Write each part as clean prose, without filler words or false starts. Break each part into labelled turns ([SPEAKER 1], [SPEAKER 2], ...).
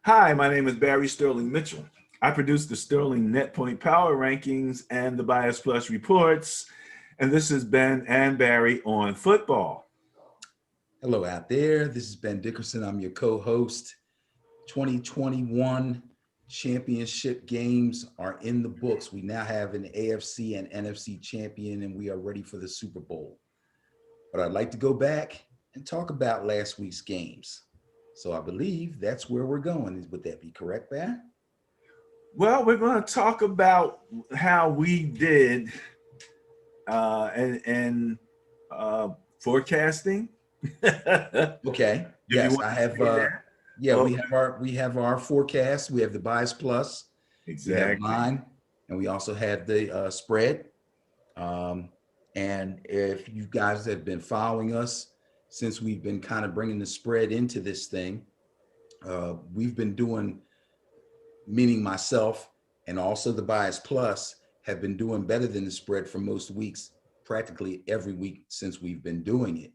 [SPEAKER 1] Hi, my name is Barry Sterling Mitchell. I produce the Sterling Net Point Power Rankings and the Bias Plus reports. And this is Ben and Barry on football.
[SPEAKER 2] Hello out there. This is Ben Dickerson. I'm your co-host. 2021 championship games are in the books. We now have an AFC and NFC champion, and we are ready for the Super Bowl. But I'd like to go back and talk about last week's games. So I believe that's where we're going. Would that be correct, Ben?
[SPEAKER 1] Well, we're going to talk about how we did and forecasting.
[SPEAKER 2] Okay.
[SPEAKER 1] If you
[SPEAKER 2] Yes,
[SPEAKER 1] want
[SPEAKER 2] I
[SPEAKER 1] to
[SPEAKER 2] have.
[SPEAKER 1] say that.
[SPEAKER 2] Yeah,
[SPEAKER 1] Oh,
[SPEAKER 2] we have our forecast. We have the Bias Plus. We have
[SPEAKER 1] exactly.
[SPEAKER 2] mine, and we also have the spread. Um, and if you guys have been following us since we've been kind of bringing the spread into this thing, we've been doing, meaning myself and also the Bias Plus, have been doing better than the spread for most weeks, practically every week since we've been doing it.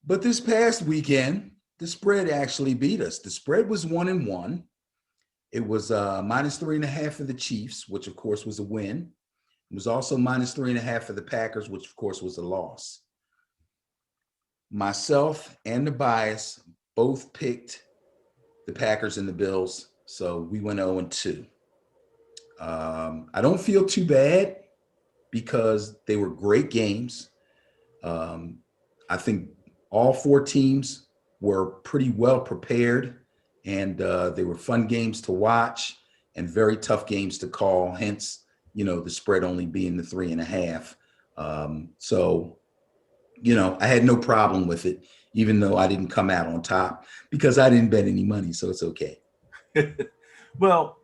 [SPEAKER 2] But this past weekend, the spread actually beat us. The spread was 1-1. It was -3.5 for the Chiefs, which of course was a win. It was also -3.5 for the Packers, which of course was a loss. Myself and the Bias both picked the Packers and the Bills, so we went 0-2. I don't feel too bad because they were great games. I think all four teams were pretty well prepared, and they were fun games to watch and very tough games to call. Hence, the spread only being the 3.5. So, I had no problem with it, even though I didn't come out on top because I didn't bet any money. So it's okay.
[SPEAKER 1] Well,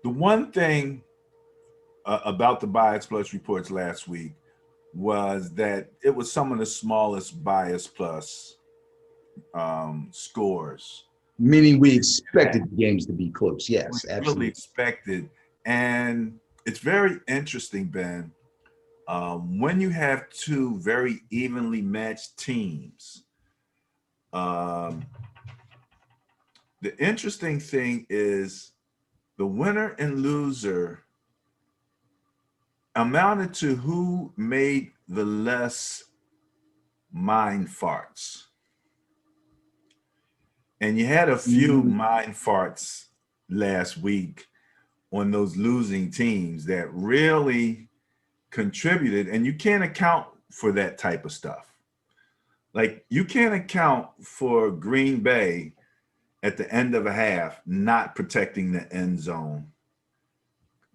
[SPEAKER 1] the one thing about the Bias Plus reports last week was that it was some of the smallest Bias Plus scores.
[SPEAKER 2] Meaning we expected the games to be close.
[SPEAKER 1] We
[SPEAKER 2] Yes,
[SPEAKER 1] really
[SPEAKER 2] absolutely.
[SPEAKER 1] expected. And it's very interesting, Ben, when you have two very evenly matched teams. Um, the interesting thing is the winner and loser amounted to who made the less mind farts. And you had a few
[SPEAKER 2] Mhm.
[SPEAKER 1] mind farts last week on those losing teams that really contributed, and you can't account for that type of stuff. Like, you can't account for Green Bay at the end of a half not protecting the end zone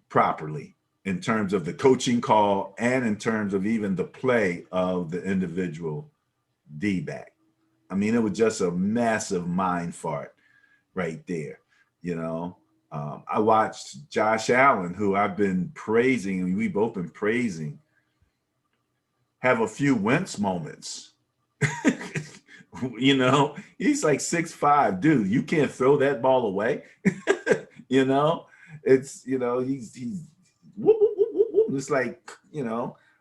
[SPEAKER 1] properly in terms of the coaching call and in terms of even the play of the individual D-back. I mean, it was just a massive mind fart right there. You know, I watched Josh Allen, who I've been praising, and we've both been praising, have a few Wentz moments. He's like 6'5", dude. You can't throw that ball away. you know, he's whoop, whoop, whoop, whoop, whoop. It's like,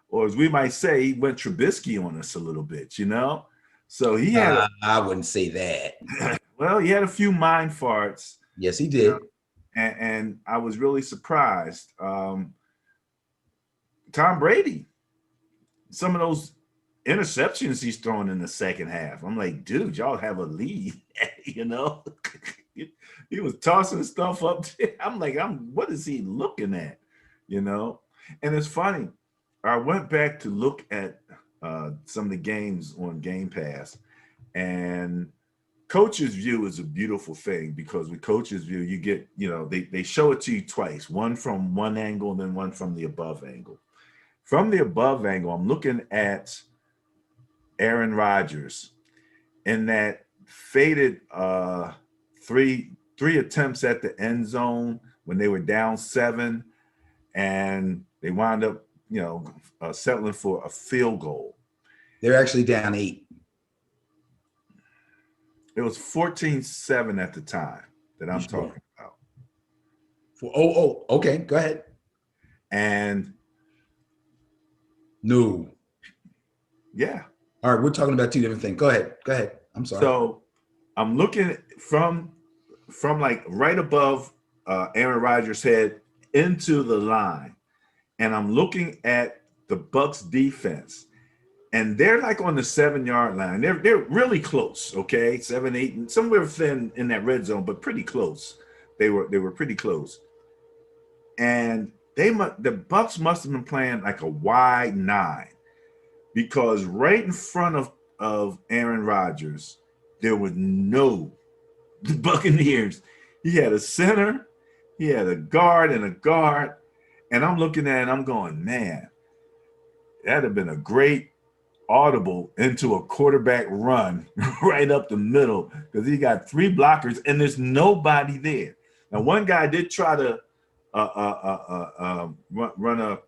[SPEAKER 1] or as we might say, he went Trubisky on us a little bit. So he had
[SPEAKER 2] I wouldn't say that.
[SPEAKER 1] well, he had a few mind farts,
[SPEAKER 2] Yes, he
[SPEAKER 1] you know,
[SPEAKER 2] did.
[SPEAKER 1] and I was really surprised. Tom Brady, some of those interceptions he's throwing in the second half. I'm like, dude, y'all have a lead, you know. he was tossing stuff up there. I'm like, what is he looking at? You know? And it's funny. I went back to look at some of the games on Game Pass, and Coach's View is a beautiful thing because with Coach's View, you get, they show it to you twice, one from one angle and then one from the above angle. From the above angle, I'm looking at Aaron Rodgers in that faded three attempts at the end zone when they were down 7, and they wound up, settling for a field goal.
[SPEAKER 2] They're actually down 8.
[SPEAKER 1] It was 14-7 at the time that
[SPEAKER 2] You
[SPEAKER 1] I'm
[SPEAKER 2] sure?
[SPEAKER 1] talking about.
[SPEAKER 2] Okay. Go ahead.
[SPEAKER 1] And
[SPEAKER 2] No.
[SPEAKER 1] yeah,
[SPEAKER 2] All right, we're talking about two different things. Go ahead. I'm sorry.
[SPEAKER 1] so I'm looking from from like right above Aaron Rodgers' head into the line, and I'm looking at the Bucks defense, and they're like on the 7-yard line. They're really close, okay, 7, 8, and somewhere within in that red zone, but pretty close. They were pretty close, and the Bucks must have been playing like a wide 9, because right in front of Aaron Rodgers, there was no the Buccaneers. He had a center, he had a guard and a guard, and I'm looking at it and I'm going, man, that'd have been a great audible into a quarterback run right up the middle, because he got 3 blockers and there's nobody there. Now, one guy did try to run a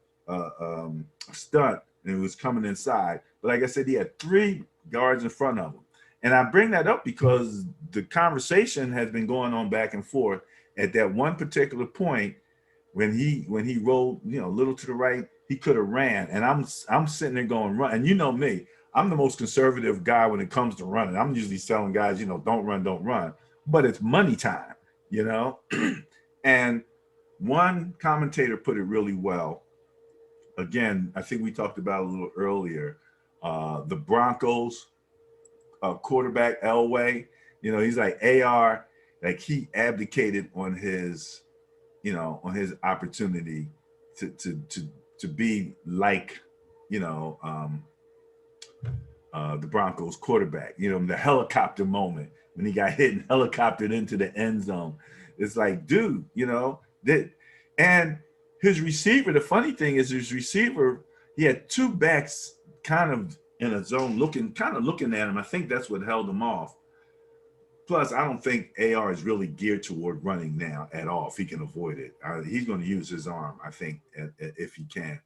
[SPEAKER 1] stunt, and it was coming inside. But like I said, he had 3 guards in front of him. And I bring that up because the conversation has been going on back and forth. At that one particular point, when he rolled, a little to the right, he could have ran. And I'm sitting there going, run. And you know me, I'm the most conservative guy when it comes to running. I'm usually telling guys, don't run. But it's money time, And one commentator put it really well. Again, I think we talked about it a little earlier. The Broncos quarterback Elway, he's like AR, like he abdicated on his, on his opportunity to be like, the Broncos quarterback. The helicopter moment when he got hit and helicoptered into the end zone. It's like, dude, and his receiver, the funny thing is his receiver, he had 2 backs kind of in a zone looking at him. I think that's what held him off. Plus, I don't think AR is really geared toward running now at all, if he can avoid it. He's going to use his arm, I think, if he can.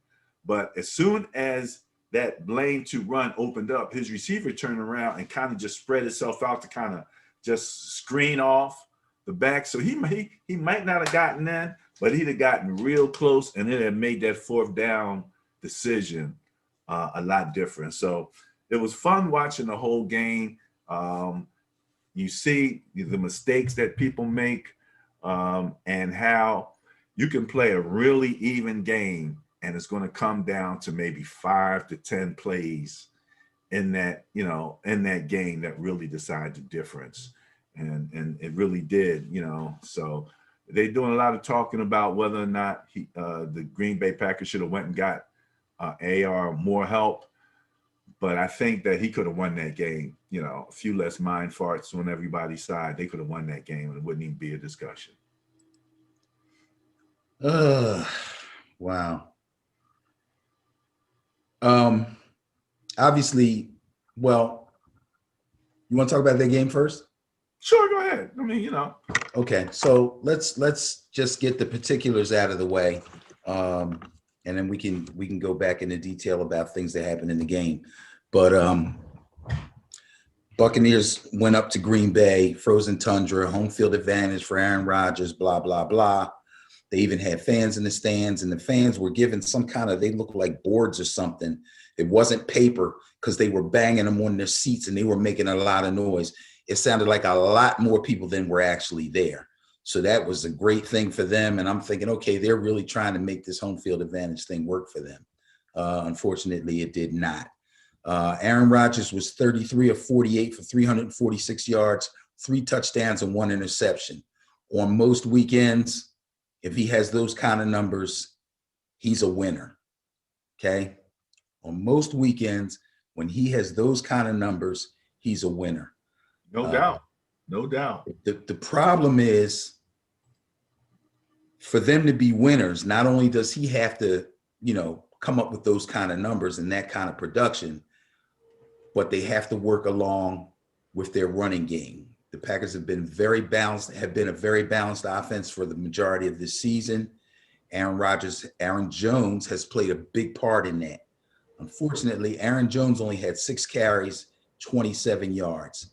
[SPEAKER 1] But as soon as that lane to run opened up, his receiver turned around and kind of just spread itself out to kind of just screen off the back. So he might not have gotten in, but he'd have gotten real close, and it had made that 4th down decision a lot different. So it was fun watching the whole game. You see the mistakes that people make, and how you can play a really even game, and it's going to come down to maybe 5 to 10 plays in that game that really decide the difference. And it really did, So they're doing a lot of talking about whether or not the Green Bay Packers should have went and got AR more help. But I think that he could have won that game. A few less mind farts on everybody's side. They could have won that game, and it wouldn't even be a discussion.
[SPEAKER 2] Wow. Obviously, well, you want to talk about that game first?
[SPEAKER 1] Sure, go ahead. I mean,
[SPEAKER 2] Okay, so let's just get the particulars out of the way, and then we can go back into detail about things that happened in the game. But Buccaneers went up to Green Bay, frozen tundra, home field advantage for Aaron Rodgers, blah, blah, blah. They even had fans in the stands, and the fans were given some kind of, they looked like boards or something. It wasn't paper, because they were banging them on their seats and they were making a lot of noise. It sounded like a lot more people than were actually there. So that was a great thing for them. And I'm thinking, okay, they're really trying to make this home field advantage thing work for them. Unfortunately, it did not. Aaron Rodgers was 33 of 48 for 346 yards, 3 touchdowns and 1 interception. On most weekends, if he has those kind of numbers, he's a winner. Okay. On most weekends, when he has those kind of numbers, he's a winner.
[SPEAKER 1] No doubt. No doubt.
[SPEAKER 2] The problem is, for them to be winners, not only does he have to, come up with those kind of numbers and that kind of production, but they have to work along with their running game. The Packers have been a very balanced offense for the majority of this season. Aaron Jones has played a big part in that. Unfortunately, Aaron Jones only had 6 carries, 27 yards.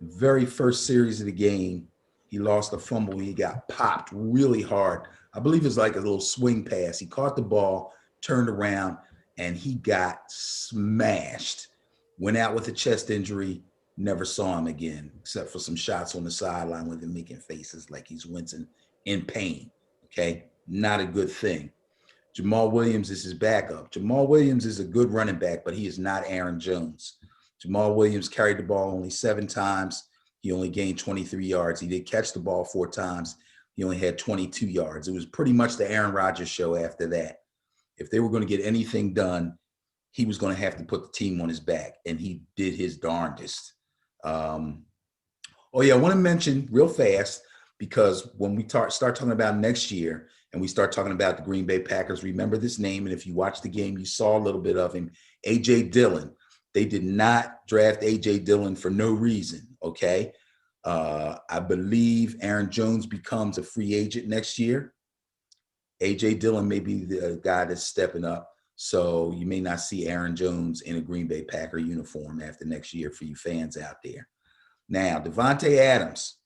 [SPEAKER 2] The very first series of the game, he lost a fumble. He got popped really hard. I believe it was like a little swing pass. He caught the ball, turned around, and he got smashed. Went out with a chest injury, Never saw him again, except for some shots on the sideline with him making faces like he's wincing in pain. Okay, not a good thing. Jamal Williams is his backup. Jamal Williams is a good running back, but he is not Aaron Jones. Jamal Williams carried the ball only 7 times. He only gained 23 yards. He did catch the ball 4 times. He only had 22 yards. It was pretty much the Aaron Rodgers show after that. If they were going to get anything done, he was going to have to put the team on his back, and he did his darndest. Oh, yeah, I want to mention real fast, because when we start talking about next year and we start talking about the Green Bay Packers, remember this name. And if you watch the game, you saw a little bit of him, A.J. Dillon. They did not draft A.J. Dillon for no reason, okay? I believe Aaron Jones becomes a free agent next year. A.J. Dillon may be the guy that's stepping up. So you may not see Aaron Jones in a Green Bay Packer uniform after next year for you fans out there. Now, Davante Adams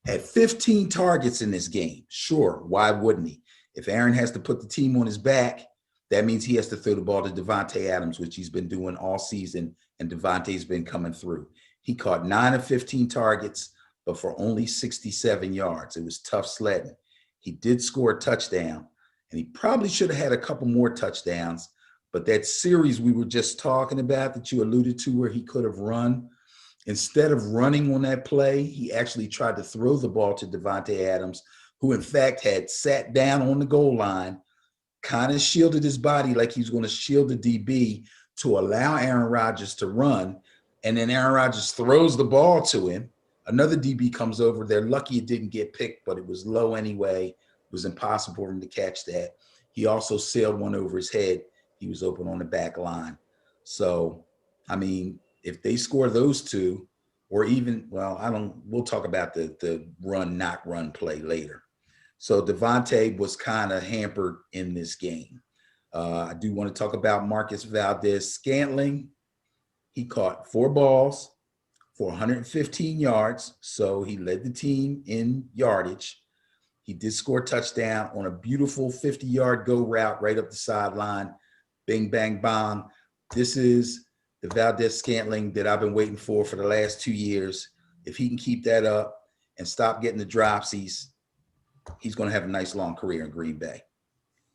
[SPEAKER 2] had 15 targets in this game. Sure, why wouldn't he? If Aaron has to put the team on his back, that means he has to throw the ball to Davante Adams, which he's been doing all season, and Davante's been coming through. He caught 9 of 15 targets, but for only 67 yards. It was tough sledding. He did score a touchdown, and he probably should have had a couple more touchdowns, but that series we were just talking about that you alluded to where he could have run, instead of running on that play, he actually tried to throw the ball to Davante Adams, who in fact had sat down on the goal line, kind of shielded his body like he was going to shield the DB to allow Aaron Rodgers to run. And then Aaron Rodgers throws the ball to him. Another DB comes over. They're lucky it didn't get picked, but it was low anyway. It was impossible for him to catch that. He also sailed one over his head. He was open on the back line. So, I mean, if they score those two, or even, well, we'll talk about the run, not run play later. So Davante was kind of hampered in this game. I do want to talk about Marcus Valdes-Scantling. He caught 4 balls for 115 yards, so he led the team in yardage. He did score a touchdown on a beautiful 50-yard go route right up the sideline. Bing, bang, bong. This is the Valdes-Scantling that I've been waiting for the last 2 years. If he can keep that up and stop getting the dropsies, he's going to have a nice long career in Green Bay.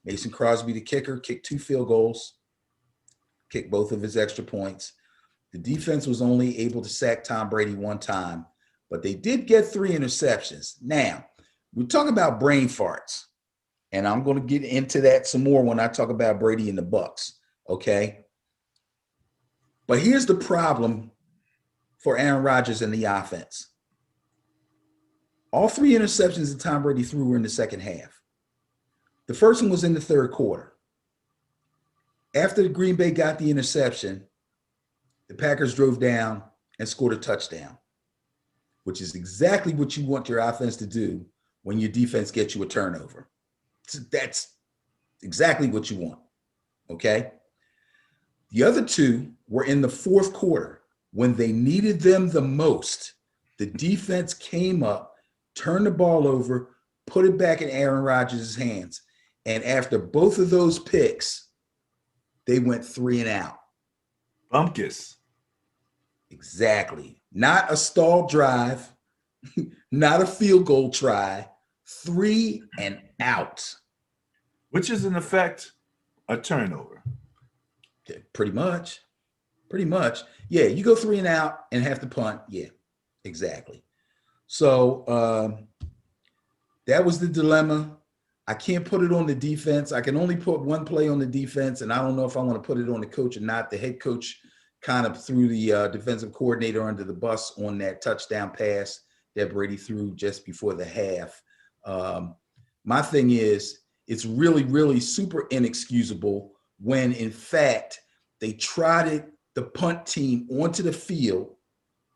[SPEAKER 2] Mason Crosby, the kicker, kicked 2 field goals, kicked both of his extra points. The defense was only able to sack Tom Brady 1 time, but they did get 3 interceptions. Now, we're talking about brain farts, and I'm going to get into that some more when I talk about Brady and the Bucs, okay? But here's the problem for Aaron Rodgers and the offense. All 3 interceptions that Tom Brady threw were in the second half. The first one was in the third quarter. After the Green Bay got the interception, the Packers drove down and scored a touchdown, which is exactly what you want your offense to do when your defense gets you a turnover. That's exactly what you want, okay? The other 2 were in the fourth quarter when they needed them the most. The defense came up, turned the ball over, put it back in Aaron Rodgers' hands. And after both of those picks, they went 3 and out.
[SPEAKER 1] Bumpkus.
[SPEAKER 2] Exactly. Not a stalled drive, not a field goal try, 3 and out.
[SPEAKER 1] Which is in effect a turnover.
[SPEAKER 2] Pretty much. Yeah, you go 3 and out and have to punt. Yeah, exactly. So that was the dilemma. I can't put it on the defense. I can only put one play on the defense, and I don't know if I want to put it on the coach or not. The head coach kind of threw the defensive coordinator under the bus on that touchdown pass that Brady threw just before the half. My thing is, it's really, really super inexcusable when, in fact, they trotted the punt team onto the field,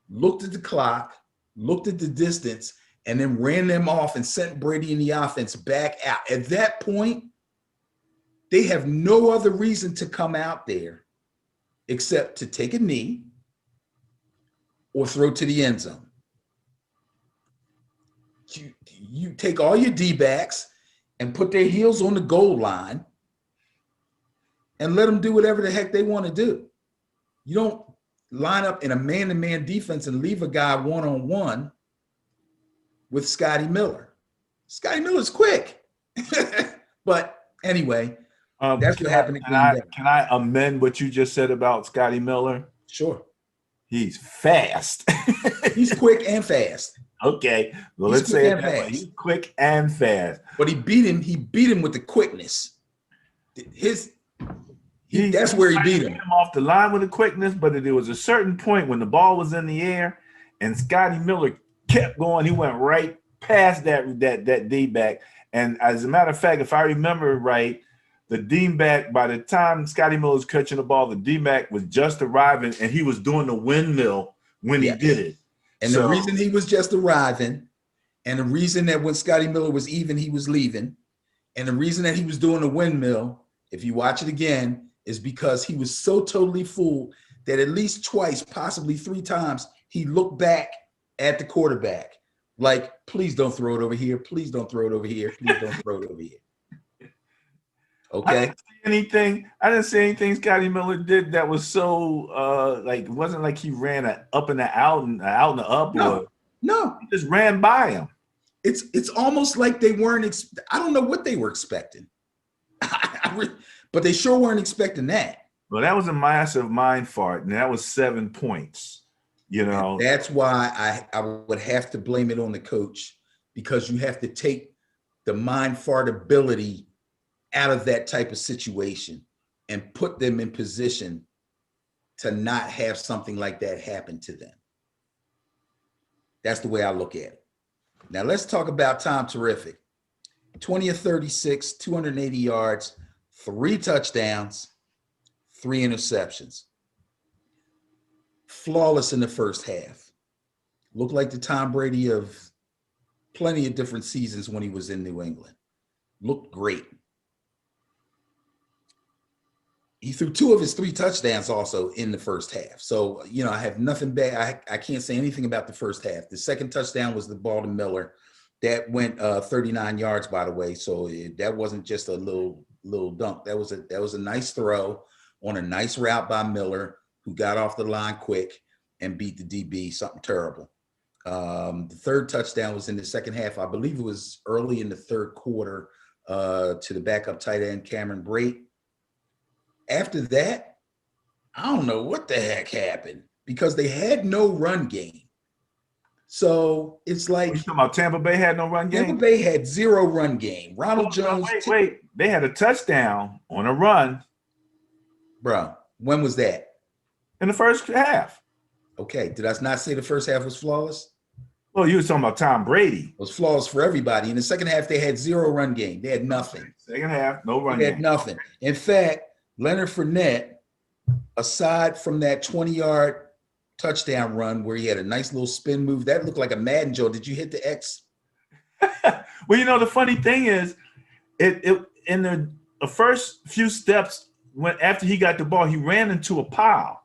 [SPEAKER 2] looked at the clock, looked at the distance, and then ran them off and sent Brady and the offense back out. At that point, they have no other reason to come out there except to take a knee or throw to the end zone. You take all your D-backs and put their heels on the goal line and let them do whatever the heck they want to do. You don't line up in a man-to-man defense and leave a guy one-on-one with Scotty Miller. Scotty Miller's quick. But anyway, that's what happened at Green Bay.
[SPEAKER 1] Can I amend what you just said about Scotty Miller?
[SPEAKER 2] Sure.
[SPEAKER 1] He's fast.
[SPEAKER 2] He's quick and fast.
[SPEAKER 1] Okay. Well,
[SPEAKER 2] He's
[SPEAKER 1] let's say it
[SPEAKER 2] quick and
[SPEAKER 1] that way.
[SPEAKER 2] fast.
[SPEAKER 1] He's quick and fast.
[SPEAKER 2] But he beat him with the quickness. That's where he beat him.
[SPEAKER 1] Off the line with the quickness, but there was a certain point when the ball was in the air and Scotty Miller kept going. He went right past that D-back. And as a matter of fact, if I remember right, the D-back, by the time Scotty Miller was catching the ball, the D-back was just arriving and he was doing the windmill when he did it.
[SPEAKER 2] And the reason he was just arriving, and the reason that when Scotty Miller was even, he was leaving, and the reason that he was doing the windmill, if you watch it again, is because he was so totally fooled that at least twice, possibly 3 times, he looked back at the quarterback like, please don't throw it over here. Please don't throw it over here. Please don't throw it over here. Okay.
[SPEAKER 1] I didn't see anything Scotty Miller did that was so like, it wasn't like he ran up and out and out and up.
[SPEAKER 2] No,
[SPEAKER 1] he just ran by him.
[SPEAKER 2] It's almost like they weren't. I don't know what they were expecting, but they sure weren't expecting that.
[SPEAKER 1] Well, that was a massive mind fart, and that was 7 points. You know,
[SPEAKER 2] and that's why I would have to blame it on the coach, because you have to take the mind fart ability out of that type of situation and put them in position to not have something like that happen to them. That's the way I look at it. Now let's talk about Tom Terrific. 20 of 36, 280 yards, 3 touchdowns, 3 interceptions. Flawless in the first half. Looked like the Tom Brady of plenty of different seasons when he was in New England. Looked great. He threw 2 of his 3 touchdowns also in the first half. So, you know, I have nothing bad. I can't say anything about the first half. The second touchdown was the ball to Miller. That went 39 yards, by the way. So that wasn't just a little dunk. That was a nice throw on a nice route by Miller, who got off the line quick and beat the DB, something terrible. The third touchdown was in the second half. I believe it was early in the third quarter to the backup tight end, Cameron Brate. After that, I don't know what the heck happened, because they had no run game. So it's like,
[SPEAKER 1] you talking about Tampa Bay had no run game?
[SPEAKER 2] Tampa Bay had 0 run game. Ronald Jones.
[SPEAKER 1] Wait. They had a touchdown on a run.
[SPEAKER 2] Bro, when was that?
[SPEAKER 1] In the first half.
[SPEAKER 2] Okay. Did I not say the first half was flawless?
[SPEAKER 1] Well, you were talking about Tom Brady.
[SPEAKER 2] It was flawless for everybody. In the second half, they had 0 run game. They had nothing.
[SPEAKER 1] Second half, no run
[SPEAKER 2] They
[SPEAKER 1] game.
[SPEAKER 2] had nothing. In fact, Leonard Fournette, aside from that 20-yard touchdown run where he had a nice little spin move, that looked like a Madden Joe. Did you hit the X?
[SPEAKER 1] Well, you know, the funny thing is, it in the first few steps, after he got the ball, he ran into a pile.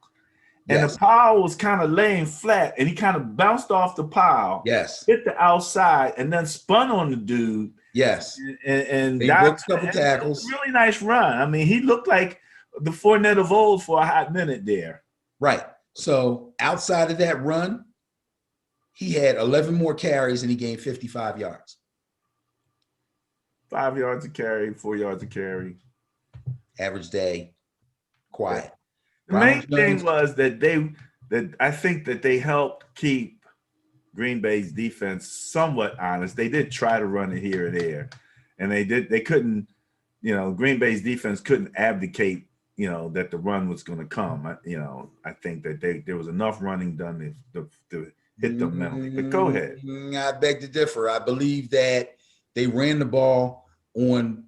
[SPEAKER 1] And
[SPEAKER 2] Yes.
[SPEAKER 1] the pile was kind of laying flat, and he kind of bounced off the pile,
[SPEAKER 2] Yes.
[SPEAKER 1] hit the outside, and then spun on the dude.
[SPEAKER 2] Yes.
[SPEAKER 1] And
[SPEAKER 2] They broke a couple tackles.
[SPEAKER 1] Really nice run. I mean, he looked like the Fournette of old for a hot minute there.
[SPEAKER 2] Right. So outside of that run, he had 11 more carries and he gained 55 yards.
[SPEAKER 1] 5 yards a carry, 4 yards a carry.
[SPEAKER 2] Average day, quiet.
[SPEAKER 1] The main thing was that I think that they helped keep Green Bay's defense somewhat honest. They did try to run it here and there, and they couldn't, you know, Green Bay's defense couldn't abdicate, you know, that the run was going to come. I think that there was enough running done to hit them mentally. But go ahead.
[SPEAKER 2] I beg to differ. I believe that they ran the ball on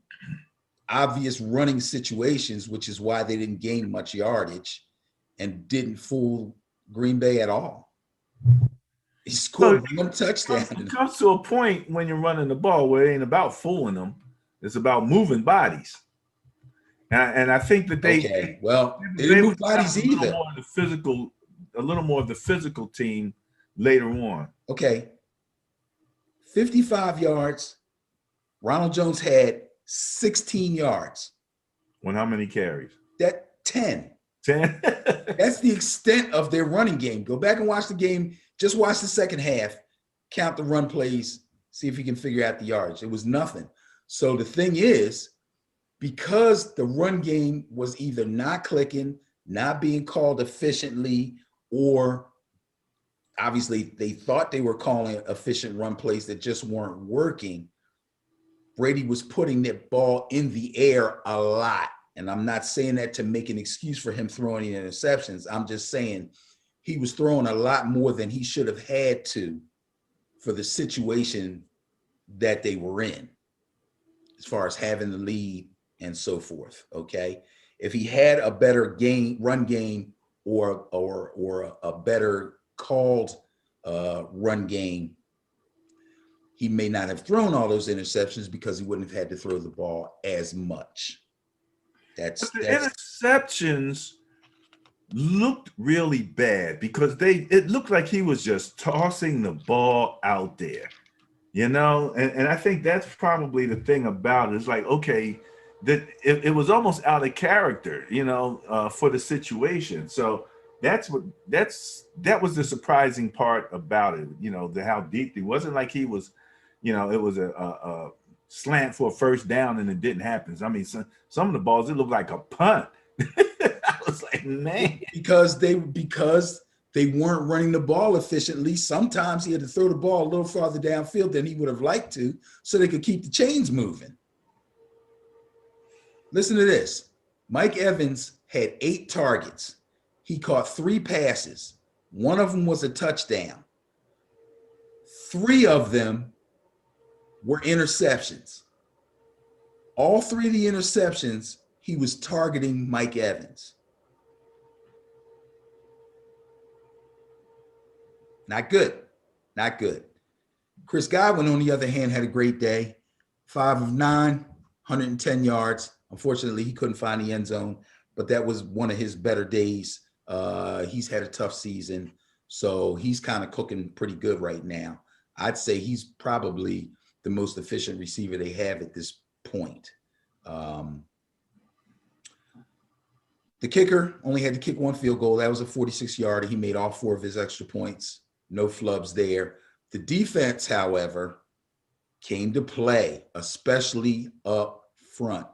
[SPEAKER 2] obvious running situations, which is why they didn't gain much yardage and didn't fool Green Bay at all. He scored 1 touchdown.
[SPEAKER 1] It comes to a point when you're running the ball where it ain't about fooling them. It's about moving bodies. And I think that they
[SPEAKER 2] didn't move bodies either.
[SPEAKER 1] A little more of the physical team later on.
[SPEAKER 2] Okay. 55 yards. Ronald Jones had 16 yards.
[SPEAKER 1] On how many carries?
[SPEAKER 2] 10. That's the extent of their running game. Go back and watch the game. Just watch the second half. Count the run plays. See if you can figure out the yards. It was nothing. So the thing is, because the run game was either not clicking, not being called efficiently, or obviously they thought they were calling efficient run plays that just weren't working, Brady was putting that ball in the air a lot. And I'm not saying that to make an excuse for him throwing interceptions. I'm just saying he was throwing a lot more than he should have had to for the situation that they were in, as far as having the lead and so forth. Okay. If he had a better run game or a better called run game, he may not have thrown all those interceptions because he wouldn't have had to throw the ball as much.
[SPEAKER 1] But the interceptions looked really bad because it looked like he was just tossing the ball out there, you know? And I think that's probably the thing about it. It's like, okay, that it was almost out of character, you know, for the situation. So that was the surprising part about it, you know, how deep it wasn't like he was, you know, it was a slant for a first down and it didn't happen. So, I mean, some of the balls, it looked like a punt. I was like, man.
[SPEAKER 2] Because they weren't running the ball efficiently. Sometimes he had to throw the ball a little farther downfield than he would have liked to so they could keep the chains moving. Listen to this. Mike Evans had 8 targets. He caught 3 passes. One of them was a touchdown. 3 of them were interceptions. All 3 of the interceptions, he was targeting Mike Evans. Not good. Not good. Chris Godwin, on the other hand, had a great day. 5 of 9, 110 yards. Unfortunately, he couldn't find the end zone, but that was one of his better days. He's had a tough season, so he's kind of cooking pretty good right now. I'd say he's probably the most efficient receiver they have at this point. The kicker only had to kick 1 field goal. That was a 46-yarder. He made all 4 of his extra points. No flubs there. The defense, however, came to play, especially up front.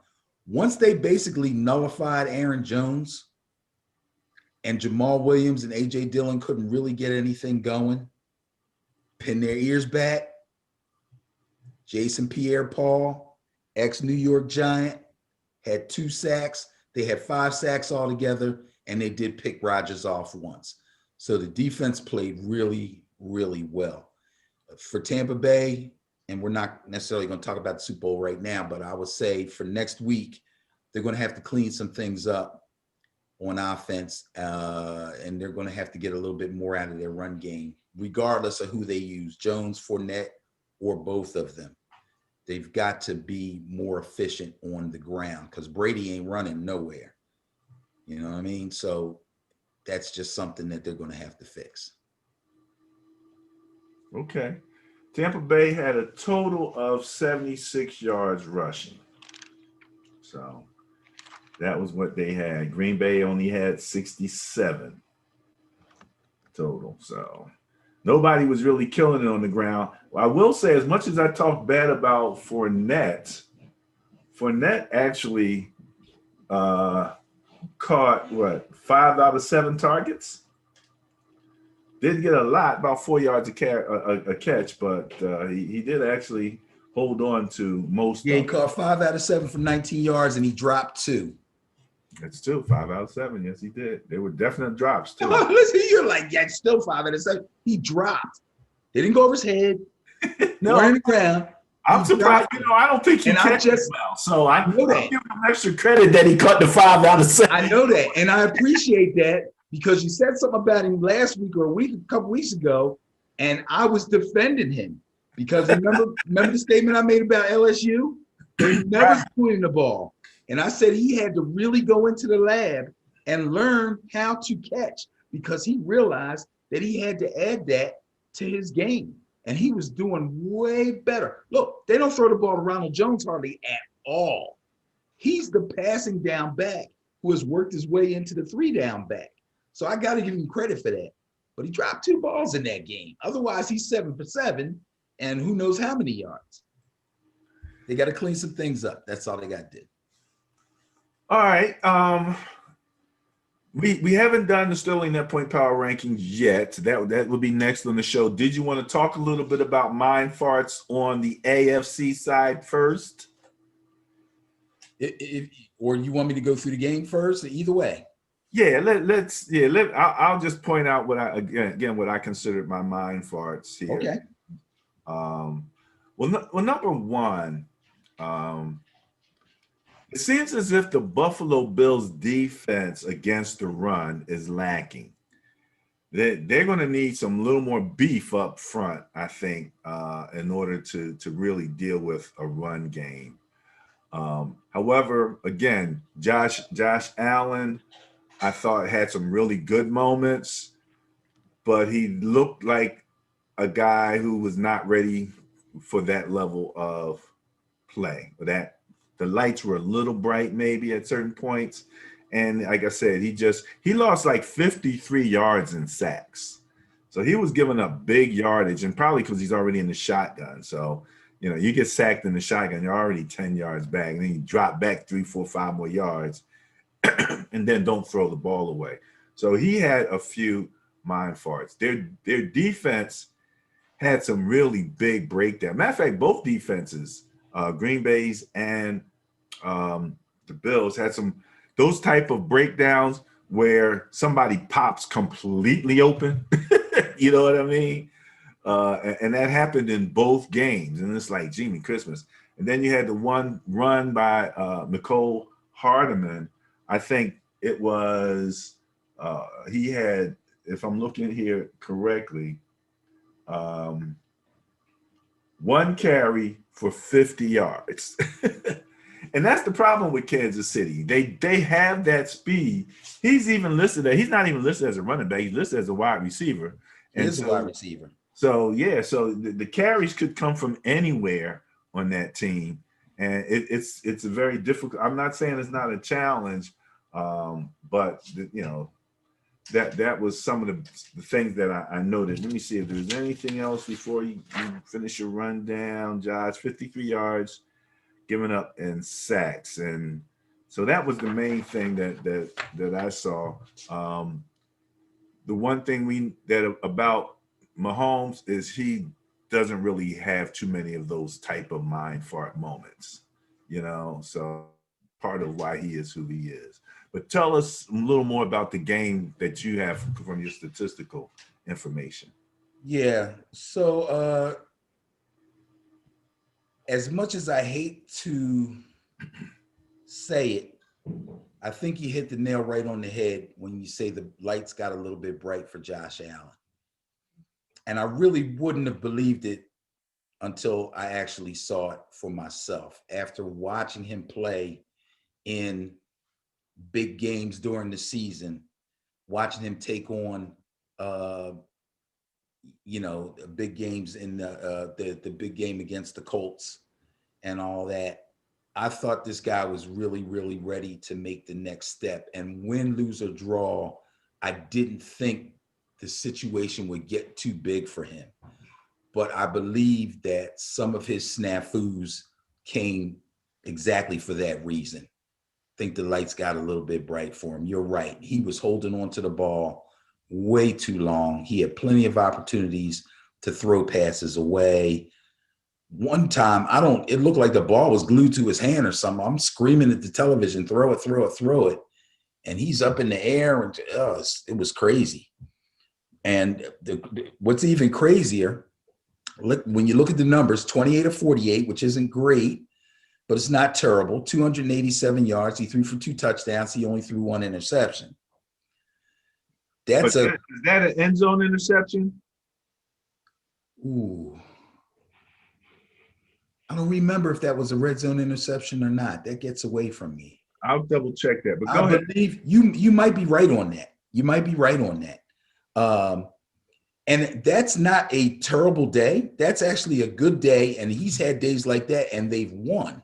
[SPEAKER 2] Once they basically nullified Aaron Jones and Jamal Williams and A.J. Dillon couldn't really get anything going, pin their ears back. Jason Pierre-Paul, ex-New York Giant, had 2 sacks. They had 5 sacks altogether, and they did pick Rodgers off once. So the defense played really, really well. For Tampa Bay, and we're not necessarily going to talk about the Super Bowl right now, but I would say for next week, they're going to have to clean some things up on offense, and they're going to have to get a little bit more out of their run game, regardless of who they use, Jones, Fournette, or both of them. They've got to be more efficient on the ground because Brady ain't running nowhere. You know what I mean? So that's just something that they're going to have to fix.
[SPEAKER 1] Okay. Tampa Bay had a total of 76 yards rushing. So that was what they had. Green Bay only had 67 total. So nobody was really killing it on the ground. Well, I will say, as much as I talk bad about Fournette actually caught, 5 out of 7 targets? Didn't get a lot, about 4 yards a catch, but he did actually hold on to most.
[SPEAKER 2] Yeah, he caught 5 out of 7 for 19 yards, and he dropped 2.
[SPEAKER 1] That's 2, 5 out of 7. Yes, he did. They were definite drops too.
[SPEAKER 2] Listen, you're like, yeah, still 5 out of 7. He dropped. They didn't go over his head.
[SPEAKER 1] No,
[SPEAKER 2] on the ground.
[SPEAKER 1] I'm surprised. You know, I don't think he catches well. So I
[SPEAKER 2] know that.
[SPEAKER 1] I'll give him extra credit that he caught the 5 out of 7.
[SPEAKER 2] I know that, and I appreciate that because you said something about him last week or a couple weeks ago, and I was defending him because remember the statement I made about LSU? They're never shooting the ball. And I said he had to really go into the lab and learn how to catch because he realized that he had to add that to his game. And he was doing way better. Look, they don't throw the ball to Ronald Jones hardly at all. He's the passing down back who has worked his way into the 3-down back. So I got to give him credit for that. But he dropped 2 balls in that game. Otherwise, he's 7 for 7, and who knows how many yards. They got to clean some things up. That's all they got to do.
[SPEAKER 1] All right. We haven't done the Sterling Net Point Power rankings yet. That will be next on the show. Did you want to talk a little bit about mind farts on the AFC side first?
[SPEAKER 2] Or you want me to go through the game first? Either way.
[SPEAKER 1] Yeah, I'll just point out what I considered my mind farts here.
[SPEAKER 2] Okay.
[SPEAKER 1] Well, number one, it seems as if the Buffalo Bills defense against the run is lacking. They're going to need some little more beef up front, I think, in order to really deal with a run game. However, again, Josh Allen, I thought had some really good moments, but he looked like a guy who was not ready for that level of play. That the lights were a little bright maybe at certain points. And like I said, he lost like 53 yards in sacks. So he was giving up big yardage, and probably because he's already in the shotgun. So, you get sacked in the shotgun, you're already 10 yards back, and then you drop back 3, 4, 5 more yards and then don't throw the ball away. So he had a few mind farts. Their defense had some really big breakdown. Matter of fact, both defenses, Green Bay's and the Bills, had those type of breakdowns where somebody pops completely open. You know what I mean? And that happened in both games. And it's like, Jimmy Christmas. And then you had the one run by Nicole Hardeman. I think it was, he had, if I'm looking here correctly, 1 carry for 50 yards. And that's the problem with Kansas City. They have that speed. He's not even listed as a running back. He's listed as a wide receiver.
[SPEAKER 2] And he's a wide receiver.
[SPEAKER 1] So the carries could come from anywhere on that team. And it's a very difficult. I'm not saying it's not a challenge, but that was some of the things that I noted. Let me see if there's anything else before you finish your rundown, Josh. 53 yards given up in sacks, and so that was the main thing that I saw. The one thing about Mahomes is he doesn't really have too many of those type of mind fart moments, so part of why he is who he is. But tell us a little more about the game that you have from your statistical information.
[SPEAKER 2] Yeah. So as much as I hate to say it, I think you hit the nail right on the head when you say the lights got a little bit bright for Josh Allen. And I really wouldn't have believed it until I actually saw it for myself. After watching him play in big games during the season, watching him take on, big games in the big game against the Colts and all that, I thought this guy was really, really ready to make the next step. And win, lose, or draw, I didn't think the situation would get too big for him. But I believe that some of his snafus came exactly for that reason. I think the lights got a little bit bright for him. You're right. He was holding on to the ball way too long. He had plenty of opportunities to throw passes away. One time, it looked like the ball was glued to his hand or something. I'm screaming at the television, throw it, throw it, throw it. And he's up in the air, and it was crazy. And what's even crazier, when you look at the numbers, 28 of 48, which isn't great, but it's not terrible. 287 yards. He threw for 2 touchdowns. He only threw 1 interception. Is
[SPEAKER 1] that an end zone interception?
[SPEAKER 2] Ooh. I don't remember if that was a red zone interception or not. That gets away from me.
[SPEAKER 1] I'll double check that. But
[SPEAKER 2] I believe you might be right on that. You might be right on that. And that's not a terrible day. That's actually a good day. And he's had days like that, and they've won.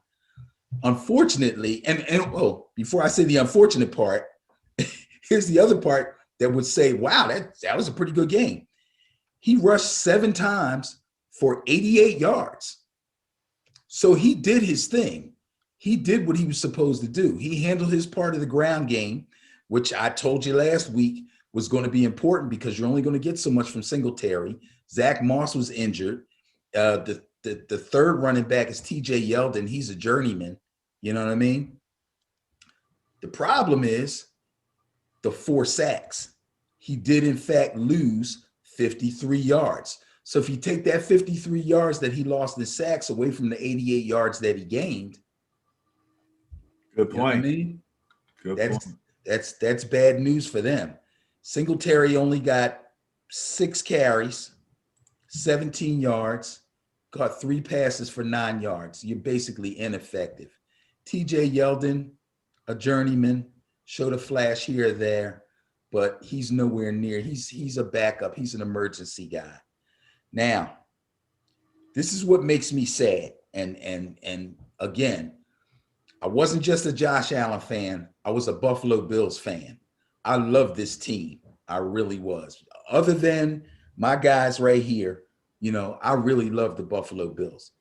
[SPEAKER 2] unfortunately, and oh, before I say the unfortunate part, here's the other part that would say, wow, that was a pretty good game. He rushed 7 times for 88 yards. So he did his thing. He did what he was supposed to do. He handled his part of the ground game, which I told you last week was going to be important because you're only going to get so much from Singletary. Zach Moss was injured. The third running back is TJ Yeldon. He's a journeyman. You know what I mean? The problem is the 4 sacks. He did, in fact, lose 53 yards. So if you take that 53 yards that he lost in sacks away from the 88 yards that he gained,
[SPEAKER 1] Good point.
[SPEAKER 2] You know what I mean?
[SPEAKER 1] Good point.
[SPEAKER 2] That's bad news for them. Singletary only got 6 carries, 17 yards, caught 3 passes for 9 yards. You're basically ineffective. TJ Yeldon, a journeyman, showed a flash here or there, but he's nowhere near. He's a backup. He's an emergency guy. Now, this is what makes me sad. And again, I wasn't just a Josh Allen fan. I was a Buffalo Bills fan. I love this team. I really was. Other than my guys right here, you know, I really love the Buffalo Bills.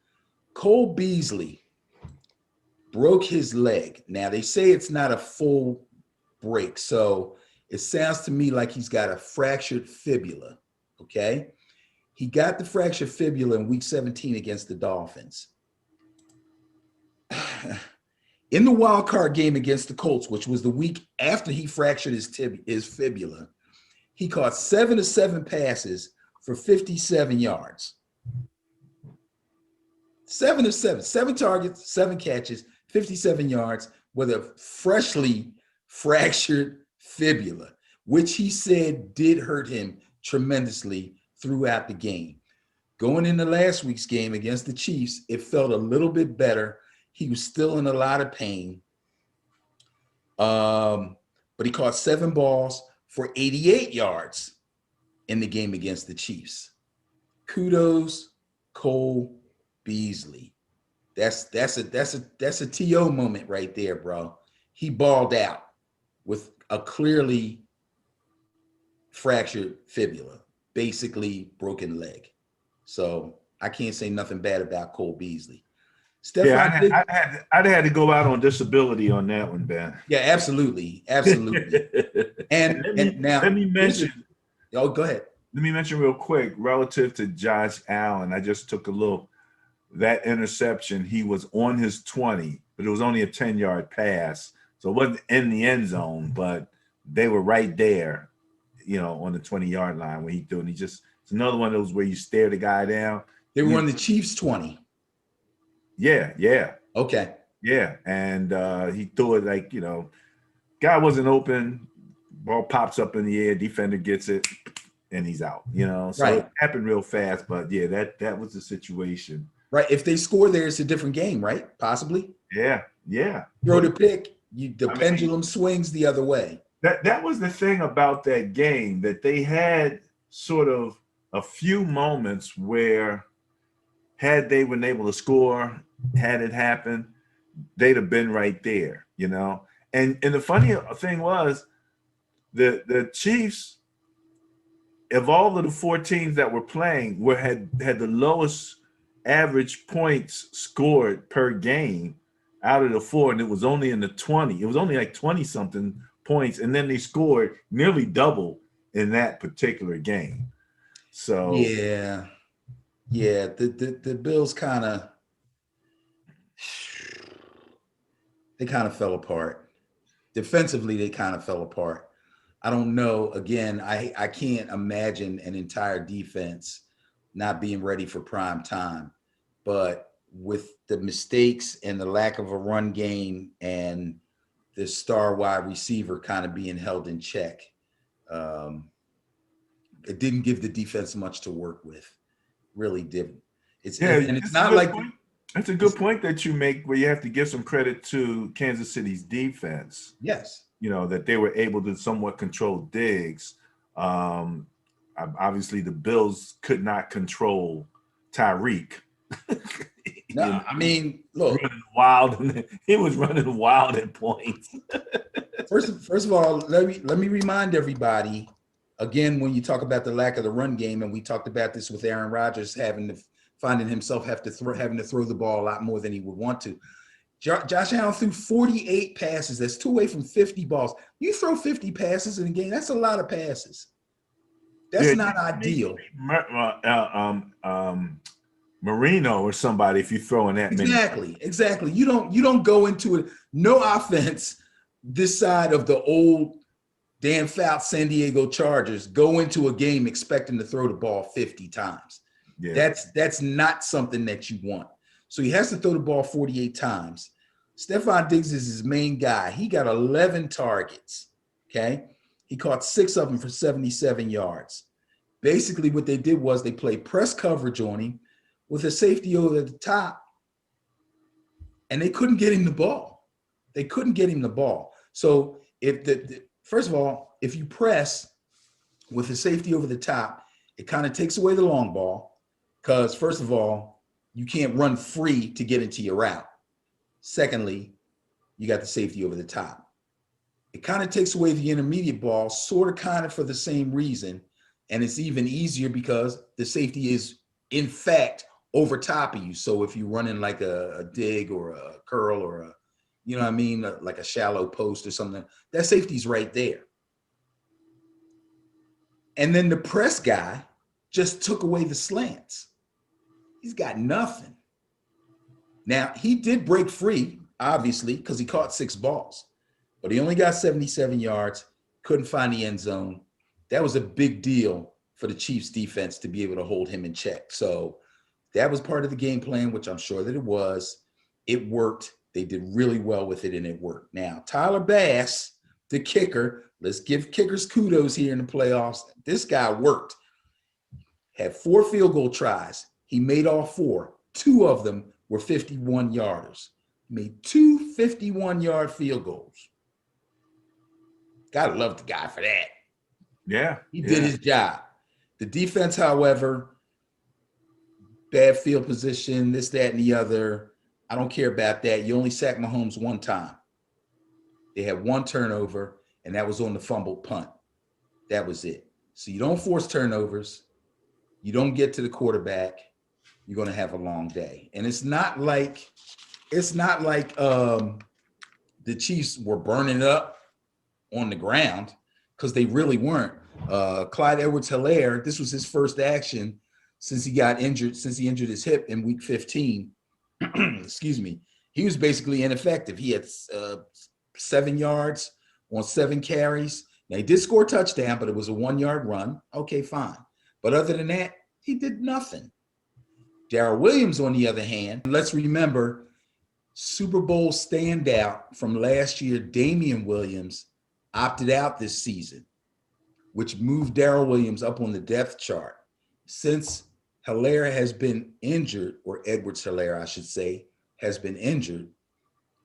[SPEAKER 2] Cole Beasley broke his leg. Now, they say it's not a full break, so it sounds to me like he's got a fractured fibula, okay? He got the fractured fibula in week 17 against the Dolphins. In the wild card game against the Colts, which was the week after he fractured his fibula, he caught 7 of 7 passes for 57 yards. 7 of 7, 7 targets, 7 catches, 57 yards with a freshly fractured fibula, which he said did hurt him tremendously throughout the game. Going into last week's game against the Chiefs, it felt a little bit better. He was still in a lot of pain. But he caught 7 balls for 88 yards in the game against the Chiefs. Kudos, Cole Beasley. That's a TO moment right there, bro. He balled out with a clearly fractured fibula, basically broken leg. So I can't say nothing bad about Cole Beasley.
[SPEAKER 1] Yeah, I'd had to go out on disability on that one, Ben.
[SPEAKER 2] Yeah, absolutely, absolutely. And now
[SPEAKER 1] let me mention.
[SPEAKER 2] Oh, go ahead.
[SPEAKER 1] Let me mention real quick relative to Josh Allen. I just took a look. That interception, he was on his 20, but it was only a 10-yard pass, so it wasn't in the end zone. But they were right there, you know, on the 20-yard line when he threw. And it's another one of those where you stare the guy down.
[SPEAKER 2] They were on the Chiefs 20.
[SPEAKER 1] Yeah.
[SPEAKER 2] Okay.
[SPEAKER 1] Yeah, and he threw it like, you know, guy wasn't open, ball pops up in the air, defender gets it, and he's out, you know. So It happened real fast, but yeah, that was the situation.
[SPEAKER 2] Right. If they score there, it's a different game, right? Possibly.
[SPEAKER 1] Yeah.
[SPEAKER 2] Throw the pick, the pendulum swings the other way.
[SPEAKER 1] That was the thing about that game, that they had sort of a few moments where had they been able to score, had it happened, they'd have been right there, you know. And the funny thing was the Chiefs, of all of the 4 teams that were playing, had the lowest average points scored per game out of the 4, and it was only in the 20. It was only like 20 something points, and then they scored nearly double in that particular game. So
[SPEAKER 2] yeah, the Bills kind of fell apart. Defensively, they kind of fell apart. I don't know. Again, I can't imagine an entire defense not being ready for prime time. But with the mistakes and the lack of a run game and the star wide receiver kind of being held in check, it didn't give the defense much to work with. Really didn't. It's not like
[SPEAKER 1] that's a good point that you make, where you have to give some credit to Kansas City's defense.
[SPEAKER 2] Yes.
[SPEAKER 1] You know, that they were able to somewhat control Diggs. Obviously, the Bills could not control Tyreek. You
[SPEAKER 2] No,
[SPEAKER 1] know,
[SPEAKER 2] I mean, look,
[SPEAKER 1] running wild. He was running wild at points.
[SPEAKER 2] first of all, let me remind everybody again, when you talk about the lack of the run game, and we talked about this with Aaron Rodgers finding himself having to throw the ball a lot more than he would want to. Josh Allen threw 48 passes. That's 2 away from 50 balls. You throw 50 passes in a game, that's a lot of passes. That's not ideal.
[SPEAKER 1] Marino or somebody, if you throw in that many.
[SPEAKER 2] Exactly. You don't go into it. No offense this side of the old Dan Fouts San Diego Chargers go into a game expecting to throw the ball 50 times.
[SPEAKER 1] Yeah.
[SPEAKER 2] That's not something that you want. So he has to throw the ball 48 times. Stephon Diggs is his main guy. He got 11 targets. Okay. He caught 6 of them for 77 yards. Basically, what they did was they played press coverage on him with a safety over the top, and they couldn't get him the ball. So first of all, if you press with a safety over the top, it kind of takes away the long ball because, first of all, you can't run free to get into your route. Secondly, you got the safety over the top. It kind of takes away the intermediate ball, sort of kind of for the same reason. And it's even easier because the safety is, in fact, over top of you. So if you're running like a dig or a curl or a, you know what I mean, like a shallow post or something, that safety's right there. And then the press guy just took away the slants. He's got nothing. Now, he did break free, obviously, because he caught 6 balls, but he only got 77 yards, couldn't find the end zone. That was a big deal for the Chiefs defense to be able to hold him in check. So that was part of the game plan, which I'm sure that it was. It worked. They did really well with it, and it worked. Now, Tyler Bass, the kicker, let's give kickers kudos here in the playoffs. This guy worked. Had 4 field goal tries. He made all 4. 2 of them were 51-yarders. Made 2 51-yard field goals. Gotta love the guy for that.
[SPEAKER 1] Yeah.
[SPEAKER 2] He did his job. The defense, however, bad field position, this, that, and the other. I don't care about that. You only sacked Mahomes 1 time. They had 1 turnover, and that was on the fumbled punt. That was it. So you don't force turnovers. You don't get to the quarterback. You're going to have a long day. And it's not like the Chiefs were burning up on the ground, because they really weren't. Clyde Edwards-Helaire, this was his first action since he injured his hip in week 15. Excuse me. He was basically ineffective. He had 7 yards on 7 carries. Now, he did score a touchdown, but it was a 1-yard run. Okay, fine. But other than that, he did nothing. Darrell Williams, on the other hand, let's remember, Super Bowl standout from last year, Damian Williams, opted out this season, which moved Darrell Williams up on the depth chart. Since Helaire has been injured, or Edwards-Helaire, I should say, has been injured,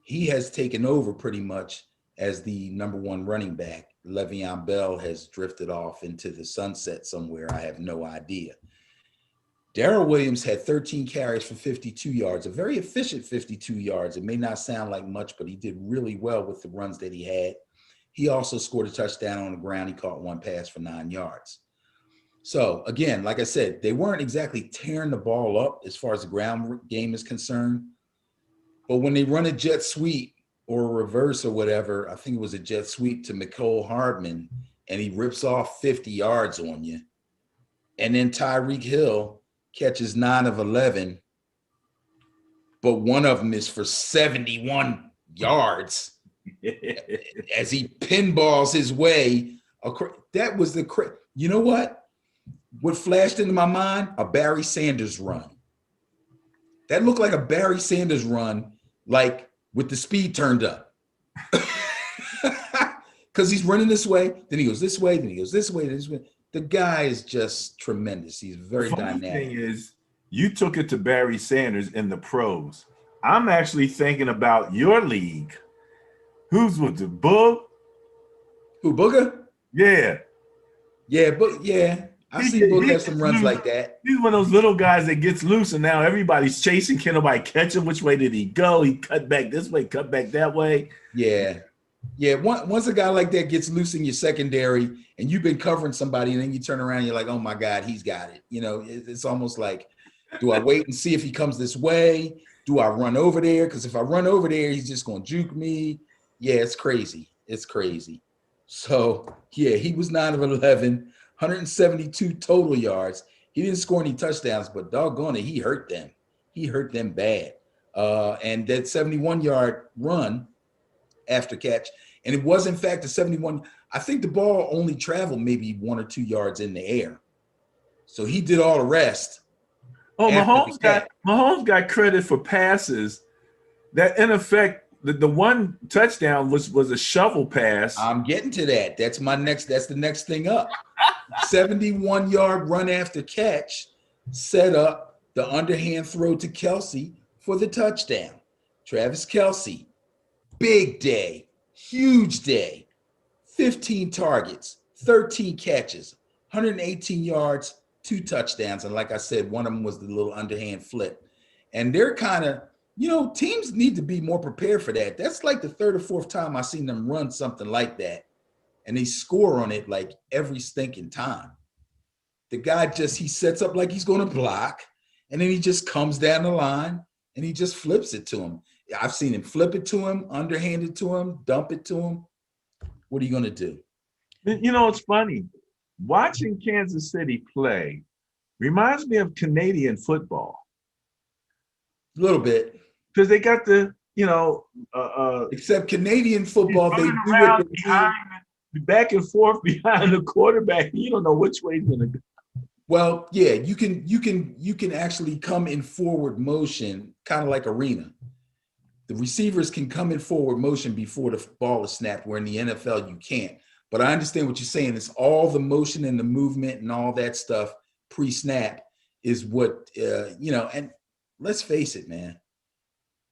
[SPEAKER 2] he has taken over pretty much as the number 1 running back. Le'Veon Bell has drifted off into the sunset somewhere. I have no idea. Darrell Williams had 13 carries for 52 yards, a very efficient 52 yards. It may not sound like much, but he did really well with the runs that he had. He also scored a touchdown on the ground. He caught 1 pass for 9 yards. So again, like I said, they weren't exactly tearing the ball up as far as the ground game is concerned. But when they run a jet sweep or a reverse or whatever, I think it was a jet sweep to Mecole Hardman, and he rips off 50 yards on you. And then Tyreek Hill catches 9 of 11, but 1 of them is for 71 yards as he pinballs his way. That was you know what? What flashed into my mind? A Barry Sanders run. That looked like a Barry Sanders run, like with the speed turned up. Because he's running this way, then he goes this way, then he goes this way, then this way. The guy is just tremendous. He's very dynamic. The
[SPEAKER 1] funny thing is, you took it to Barry Sanders in the pros. I'm actually thinking about your league. Who's with the Bull?
[SPEAKER 2] Who, Booger?
[SPEAKER 1] Yeah.
[SPEAKER 2] Yeah, but yeah. I've seen both
[SPEAKER 1] He
[SPEAKER 2] have some
[SPEAKER 1] gets
[SPEAKER 2] runs
[SPEAKER 1] loose.
[SPEAKER 2] like that.
[SPEAKER 1] He's one of those little guys that gets loose, and now everybody's chasing. Can nobody catch him? Which way did he go? He cut back this way, cut back that way.
[SPEAKER 2] Yeah. Yeah. Once a guy like that gets loose in your secondary and you've been covering somebody and then you turn around and you're like, oh my God, he's got it. You know, it's almost like, do I wait and see if he comes this way? Do I run over there? Because if I run over there, he's just going to juke me. Yeah, it's crazy. It's crazy. So, yeah, he was 9 of 11, 172 total yards. He didn't score any touchdowns, but doggone it, he hurt them. He hurt them bad. And that 71-yard run after catch, and it was, in fact, a 71. I think the ball only traveled maybe 1 or 2 yards in the air. So he did all the rest.
[SPEAKER 1] Oh,
[SPEAKER 2] after the catch.
[SPEAKER 1] Mahomes got credit for passes that, in effect, the one touchdown was a shovel pass.
[SPEAKER 2] I'm getting to that. That's the next thing up. 71-yard run after catch set up the underhand throw to Kelce for the touchdown. Travis Kelce, big day, huge day, 15 targets, 13 catches, 118 yards, 2 touchdowns. And like I said, one of them was the little underhand flip. And they're kind of, teams need to be more prepared for that. That's like the 3rd or 4th time I've seen them run something like that. And they score on it like every stinking time. The guy he sets up like he's going to block, and then he just comes down the line and he just flips it to him. I've seen him flip it to him, underhand it to him, dump it to him. What are you going to do?
[SPEAKER 1] It's funny. Watching Kansas City play reminds me of Canadian football.
[SPEAKER 2] A little bit.
[SPEAKER 1] Because they got
[SPEAKER 2] except Canadian football, they do
[SPEAKER 1] it
[SPEAKER 2] behind,
[SPEAKER 1] back and forth behind the quarterback. You don't know which way he's gonna go.
[SPEAKER 2] Well, yeah, you can actually come in forward motion, kind of like arena. The receivers can come in forward motion before the ball is snapped, where in the NFL you can't. But I understand what you're saying. It's all the motion and the movement and all that stuff pre-snap is what, and let's face it, man.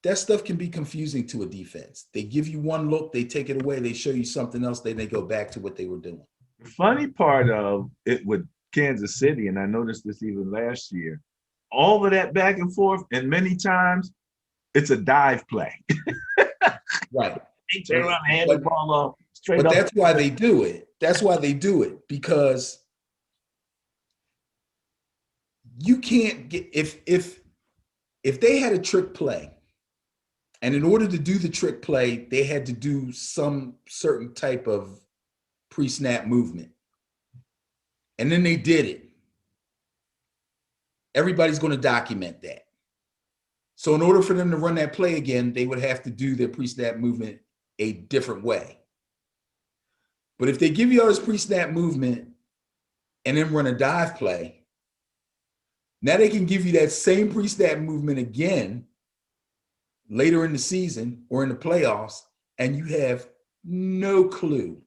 [SPEAKER 2] That stuff can be confusing to a defense. They give you one look, they take it away, they show you something else, then they go back to what they were doing.
[SPEAKER 1] The funny part of it with Kansas City, and I noticed this even last year, all of that back and forth, and many times it's a dive play.
[SPEAKER 2] Right.
[SPEAKER 1] They turn around and hand the ball off straight up.
[SPEAKER 2] But that's why they do it. That's why they do it, because you can't get if they had a trick play, and in order to do the trick play, they had to do some certain type of pre-snap movement. And then they did it. Everybody's going to document that. So in order for them to run that play again, they would have to do their pre-snap movement a different way. But if they give you all this pre-snap movement and then run a dive play, now they can give you that same pre-snap movement again later in the season or in the playoffs, and you have no clue.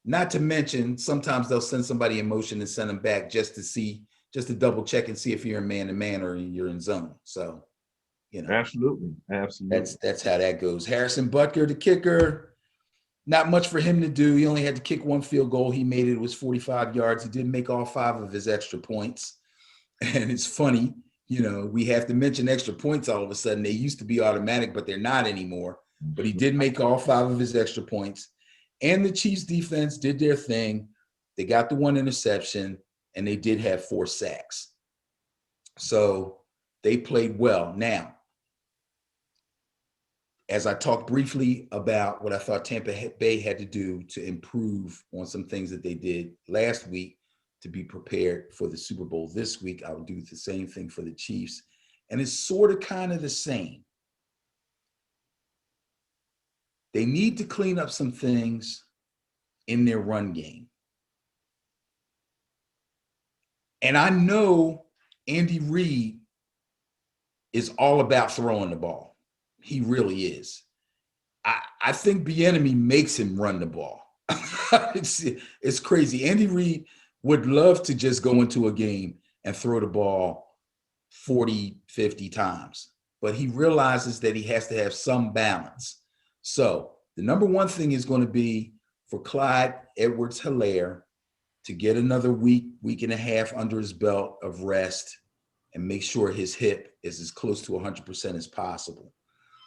[SPEAKER 2] Not to mention, sometimes they'll send somebody in motion and send them back just to double check and see if you're in man-to-man or you're in zone. So,
[SPEAKER 1] Absolutely.
[SPEAKER 2] That's how that goes. Harrison Butker, the kicker, not much for him to do. He only had to kick 1 field goal. He made it. It was 45 yards. He didn't make all 5 of his extra points. And it's funny, we have to mention extra points all of a sudden. They used to be automatic, but they're not anymore. But he did make all 5 of his extra points. And the Chiefs defense did their thing. They got the 1 interception, and they did have 4 sacks. So they played well. Now, as I talked briefly about what I thought Tampa Bay had to do to improve on some things that they did last week to be prepared for the Super Bowl this week, I will do the same thing for the Chiefs. And it's sort of kind of the same. They need to clean up some things in their run game. And I know Andy Reid is all about throwing the ball. He really is. I think Bieniemy makes him run the ball. It's crazy. Andy Reid would love to just go into a game and throw the ball 40, 50 times. But he realizes that he has to have some balance. So the number one thing is going to be for Clyde Edwards-Helaire to get another week and a half under his belt of rest and make sure his hip is as close to 100% as possible.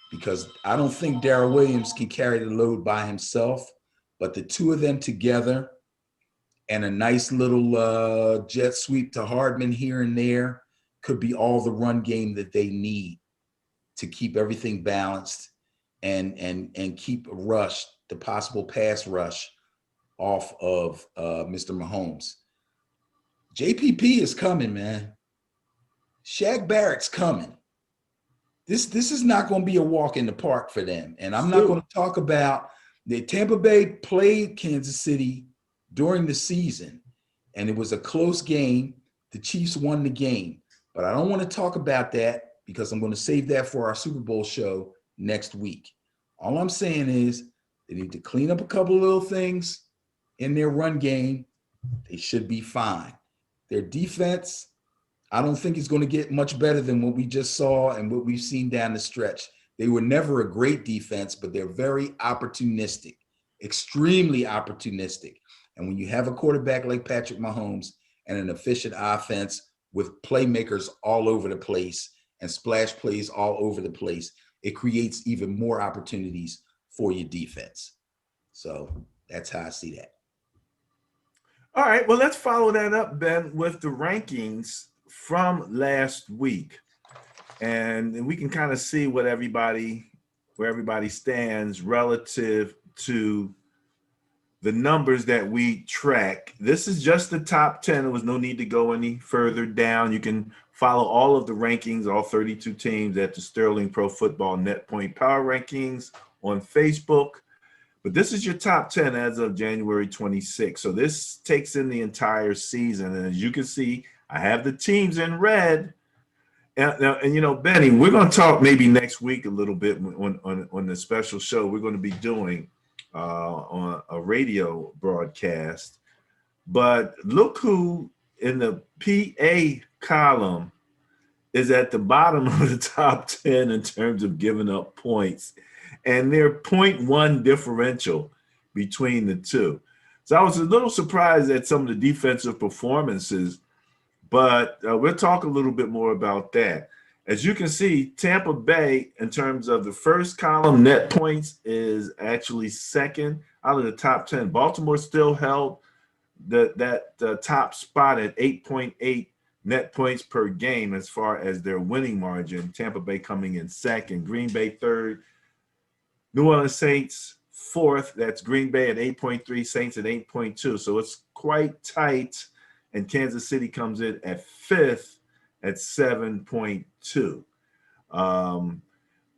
[SPEAKER 2] Because I don't think Darrell Williams can carry the load by himself, but the two of them together and a nice little jet sweep to Hardman here and there could be all the run game that they need to keep everything balanced and keep a rush, the possible pass rush, off of Mr. Mahomes. JPP is coming, man. Shaq Barrett's coming. This is not going to be a walk in the park for them. And I'm not going to talk about the Tampa Bay played Kansas City during the season, and it was a close game. The Chiefs won the game. But I don't want to talk about that because I'm going to save that for our Super Bowl show next week. All I'm saying is they need to clean up a couple of little things in their run game. They should be fine. Their defense, I don't think it's going to get much better than what we just saw and what we've seen down the stretch. They were never a great defense, but they're very opportunistic, extremely opportunistic. And when you have a quarterback like Patrick Mahomes and an efficient offense with playmakers all over the place and splash plays all over the place, it creates even more opportunities for your defense. So that's how I see that.
[SPEAKER 1] All right, well, let's follow that up, Ben, with the rankings from last week. And we can kind of see what where everybody stands relative to the numbers that we track. This is just the top 10. There was no need to go any further down. You can follow all of the rankings, all 32 teams, at the Sterling Pro Football Net Point Power Rankings on Facebook. But this is your top 10 as of January 26th. So this takes in the entire season. And as you can see, I have the teams in red. And you know, Benny, we're going to talk maybe next week a little bit on the special show we're going to be doing on a radio broadcast. But look who in the PA column is at the bottom of the top 10 in terms of giving up points. And they're 0.1 differential between the two. So I was a little surprised at some of the defensive performances, but we'll talk a little bit more about that. As you can see, Tampa Bay, in terms of the first column, net points, is actually second out of the top 10. Baltimore still held that top spot at 8.8 net points per game as far as their winning margin. Tampa Bay coming in second, Green Bay third, New Orleans Saints fourth. That's Green Bay at 8.3, Saints at 8.2. So it's quite tight. And Kansas City comes in at fifth at 7.2.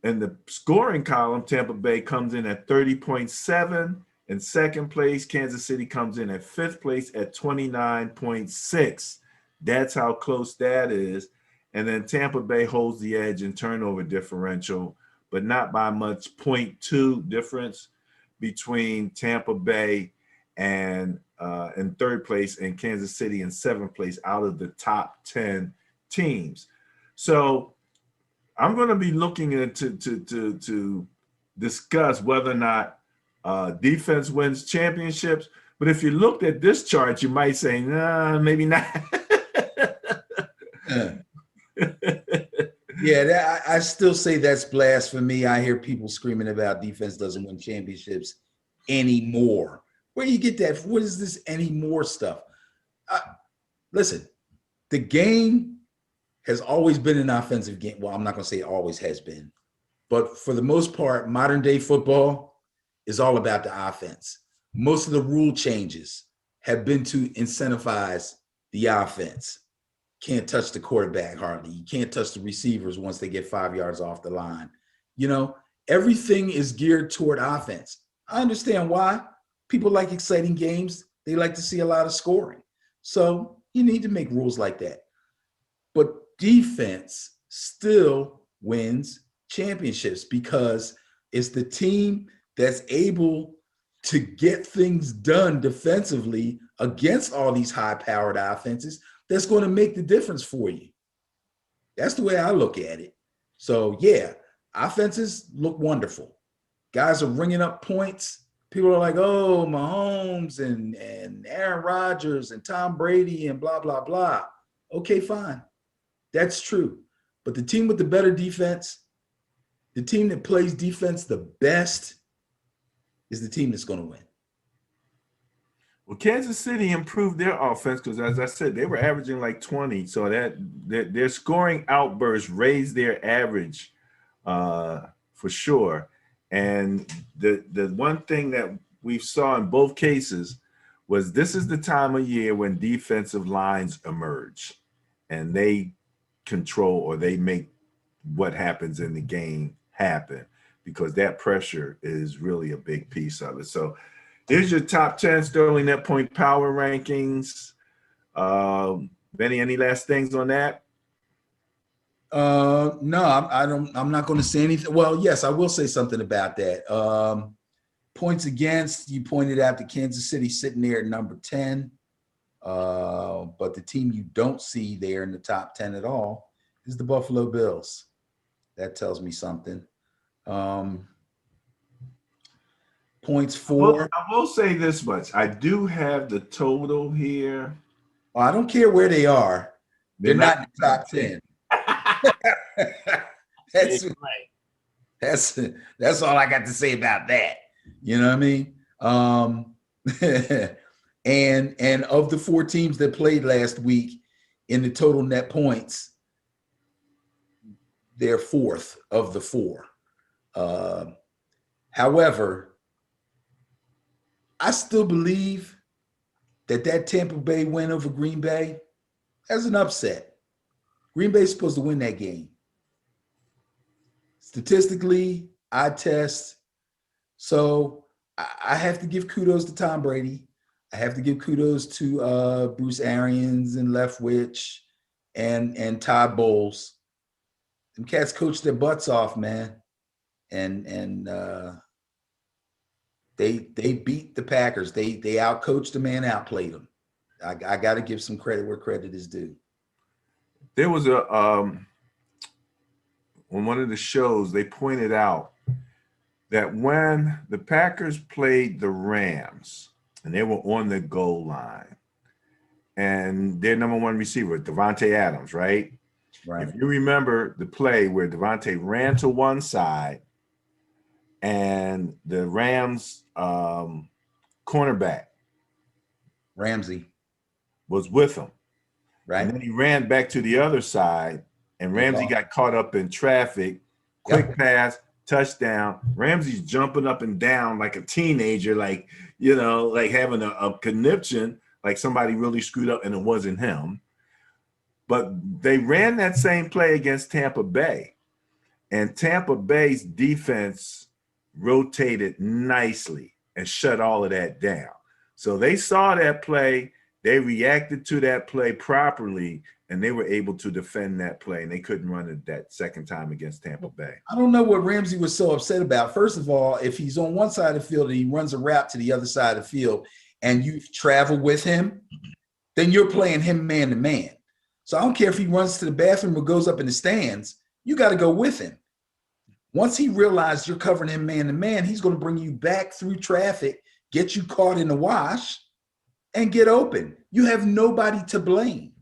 [SPEAKER 1] In the scoring column, Tampa Bay comes in at 30.7. In second place, Kansas City comes in at fifth place at 29.6. That's how close that is. And then Tampa Bay holds the edge in turnover differential, but not by much, 0.2 difference between Tampa Bay and in third place and Kansas City in seventh place out of the top 10 teams. So I'm going to be looking to discuss whether or not defense wins championships. But if you looked at this chart, you might say, nah, maybe not.
[SPEAKER 2] Yeah, I still say that's blasphemy. I hear people screaming about defense doesn't win championships anymore. Where do you get that? What is this anymore stuff? Listen, the game has always been an offensive game. Well, I'm not going to say it always has been, but for the most part, modern day football is all about the offense. Most of the rule changes have been to incentivize the offense. Can't touch the quarterback hardly. You can't touch the receivers once they get 5 yards off the line. You know, everything is geared toward offense. I understand why. People like exciting games. They like to see a lot of scoring. So you need to make rules like that. But defense still wins championships because it's the team that's able to get things done defensively against all these high-powered offenses that's going to make the difference for you. That's the way I look at it. So, yeah, offenses look wonderful. Guys are ringing up points. People are like, oh, Mahomes and Aaron Rodgers and Tom Brady and blah, blah, blah. Okay, fine. That's true. But the team with the better defense, the team that plays defense the best is the team that's going to win.
[SPEAKER 1] Well, Kansas City improved their offense because, as I said, they were averaging like 20. So that their scoring outbursts raised their average for sure. And the one thing that we saw in both cases was this is the time of year when defensive lines emerge and they control or they make what happens in the game happen, because that pressure is really a big piece of it. So here's your top 10 Sterling net point power rankings. Benny, any last things on that?
[SPEAKER 2] No, I'm not going to say anything. Well, yes, I will say something about that. Points against, you pointed out that Kansas City sitting there at number 10. But the team you don't see there in the top 10 at all is the Buffalo Bills. That tells me something. Points for.
[SPEAKER 1] I will say this much. I do have the total here.
[SPEAKER 2] Well, I don't care where they are. They're not in the top 10. That's all I got to say about that. You know what I mean? And of the 4 teams that played last week in the total net points, they're 4th of the 4. However, I still believe that Tampa Bay win over Green Bay as an upset. Green Bay is supposed to win that game. Statistically, eye test. So I have to give kudos to Tom Brady. I have to give kudos to Bruce Arians and Leftwich and Todd Bowles. Them cats coached their butts off, man. And they beat the Packers. They outcoached them and outplayed them. I got to give some credit where credit is due.
[SPEAKER 1] There was on one of the shows, they pointed out that when the Packers played the Rams and they were on the goal line and their number 1 receiver, Davante Adams, right?
[SPEAKER 2] Right.
[SPEAKER 1] If you remember the play where Davante ran to one side and the Rams cornerback
[SPEAKER 2] Ramsey
[SPEAKER 1] was with him.
[SPEAKER 2] Right.
[SPEAKER 1] And then he ran back to the other side and Ramsey got caught up in traffic. Quick pass, touchdown. Ramsey's jumping up and down like a teenager, like, you know, like having a conniption, like somebody really screwed up and it wasn't him. But they ran that same play against Tampa Bay. And Tampa Bay's defense rotated nicely and shut all of that down. So they saw that play, they reacted to that play properly, and they were able to defend that play, and they couldn't run it that second time against Tampa Bay.
[SPEAKER 2] I don't know what Ramsey was so upset about. First of all, if he's on one side of the field and he runs a route to the other side of the field and you travel with him, then you're playing him man to man. So I don't care if he runs to the bathroom or goes up in the stands, you got to go with him. Once he realized you're covering him man to man, he's going to bring you back through traffic, get you caught in the wash, and get open. You have nobody to blame.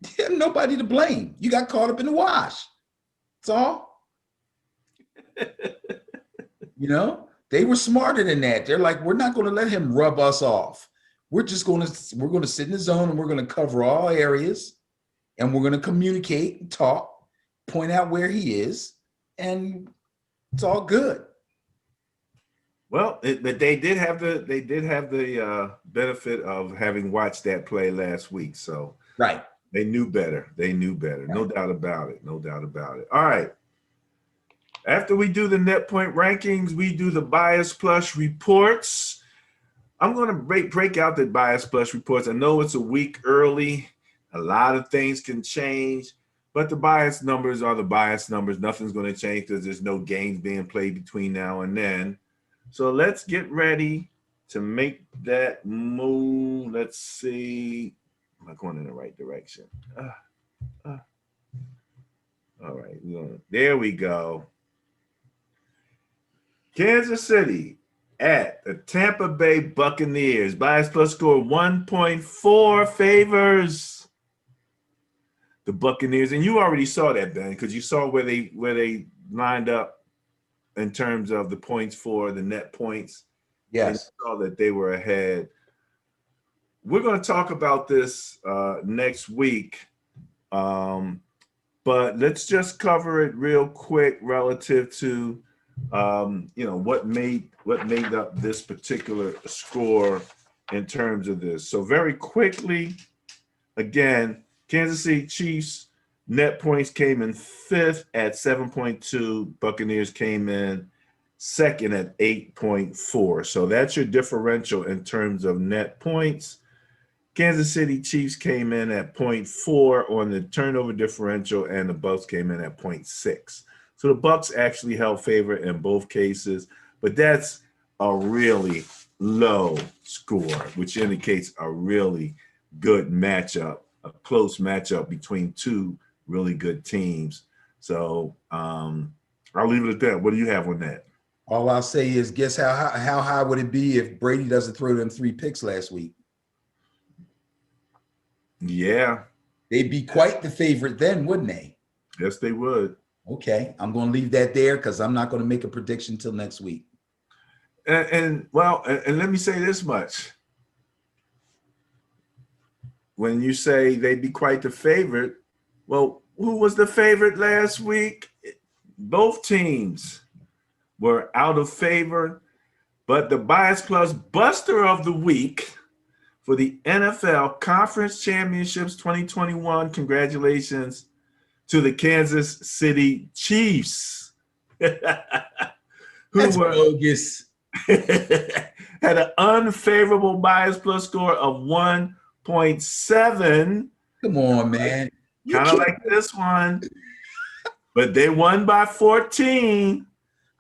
[SPEAKER 2] You have nobody to blame. You got caught up in the wash. That's all. You know, they were smarter than that. They're like, we're not going to let him rub us off. We're going to sit in the zone and we're going to cover all areas and we're going to communicate and talk, point out where he is, and it's all good.
[SPEAKER 1] Well, but they did have the benefit of having watched that play last week. So
[SPEAKER 2] right.
[SPEAKER 1] They knew better. They knew better. Right. No doubt about it. No doubt about it. All right. After we do the net point rankings, we do the Bias Plus reports. I'm going to break out the Bias Plus reports. I know it's a week early. A lot of things can change, but the bias numbers are the bias numbers. Nothing's going to change because there's no games being played between now and then. So let's get ready to make that move. Let's see. Am I going in the right direction? All right. There we go. Kansas City at the Tampa Bay Buccaneers. Bias plus score 1.4 favors the Buccaneers. And you already saw that, Ben, because you saw where they lined up in terms of the points for the net points. And
[SPEAKER 2] Yes.
[SPEAKER 1] you saw that they were ahead. We're going to talk about this next week. But let's just cover it real quick relative to what made up this particular score in terms of this. So very quickly, again, Kansas City Chiefs net points came in 5th at 7.2. Buccaneers came in 2nd at 8.4. So that's your differential in terms of net points. Kansas City Chiefs came in at 0.4 on the turnover differential, and the Bucs came in at 0.6. So the Bucs actually held favor in both cases, but that's a really low score, which indicates a really good matchup, a close matchup between two really good teams. So I'll leave it at that. What do you have on that?
[SPEAKER 2] All I'll say is, guess how high would it be if Brady doesn't throw them 3 picks last week?
[SPEAKER 1] Yeah.
[SPEAKER 2] They'd be quite the favorite then, wouldn't they?
[SPEAKER 1] Yes, they would.
[SPEAKER 2] Okay, I'm going to leave that there because I'm not going to make a prediction till next week.
[SPEAKER 1] And let me say this much. When you say they'd be quite the favorite, well, who was the favorite last week? Both teams were out of favor, but the Bias Plus Buster of the Week for the NFL Conference Championships 2021, congratulations to the Kansas City Chiefs.
[SPEAKER 2] That's bogus.
[SPEAKER 1] Had an unfavorable Bias Plus score of 1.7.
[SPEAKER 2] Come on, man.
[SPEAKER 1] Kind of like this one, but they won by 14.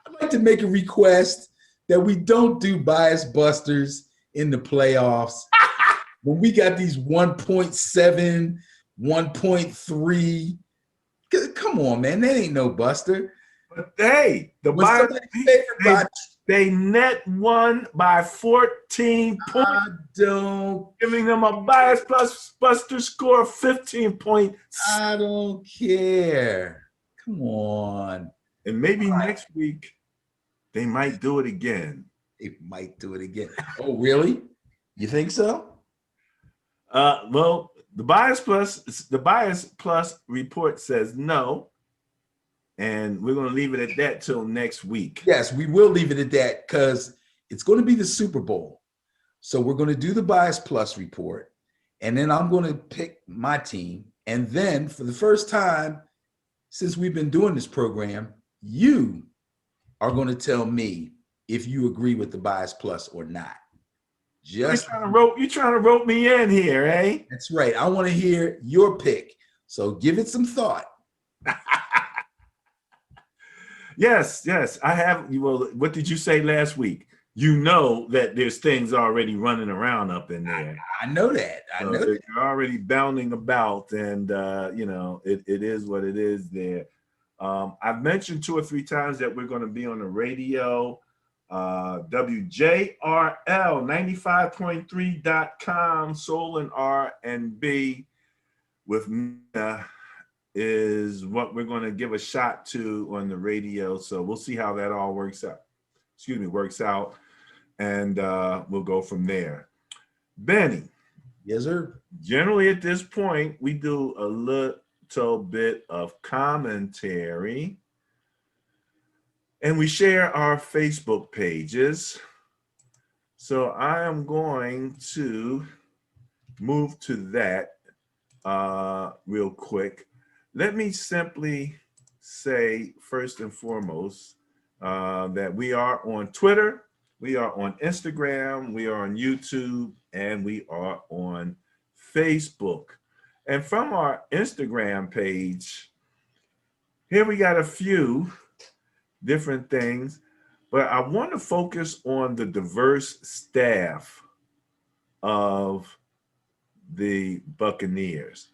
[SPEAKER 2] I'd like to make a request that we don't do bias busters in the playoffs. When we got these 1.7, 1.3, come on, man, that ain't no buster.
[SPEAKER 1] But hey, the bias, they net won by 14 points.
[SPEAKER 2] I don't,
[SPEAKER 1] giving them a Bias Plus Buster score of 15
[SPEAKER 2] I don't care. Come on.
[SPEAKER 1] And maybe next week they might do it again.
[SPEAKER 2] They might do it again. Oh, really? You think so?
[SPEAKER 1] Well, the Bias Plus report says no, and we're going to leave it at that till next week.
[SPEAKER 2] Yes, we will leave it at that because it's going to be the Super Bowl. So we're going to do the Bias Plus report, and then I'm going to pick my team. And then for the first time since we've been doing this program, you are going to tell me if you agree with the Bias Plus or not.
[SPEAKER 1] You're trying to rope me in here, eh?
[SPEAKER 2] That's right. I want to hear your pick. So give it some thought.
[SPEAKER 1] Yes. I have. Well, what did you say last week? You know that there's things already running around up in there.
[SPEAKER 2] I know that.
[SPEAKER 1] They're already bounding about, and it is what it is there. I've mentioned 2 or 3 times that we're going to be on the radio. WJRL 95.3.com, Soul and R&B with Mina is what we're going to give a shot to on the radio. So we'll see how that all works out. And we'll go from there. Benny.
[SPEAKER 2] Yes, sir.
[SPEAKER 1] Generally at this point, we do a little bit of commentary. And we share our Facebook pages. So I am going to move to that real quick. Let me simply say first and foremost that we are on Twitter, we are on Instagram, we are on YouTube, and we are on Facebook. And from our Instagram page, here we got a few different things, but I want to focus on the diverse staff of the Buccaneers.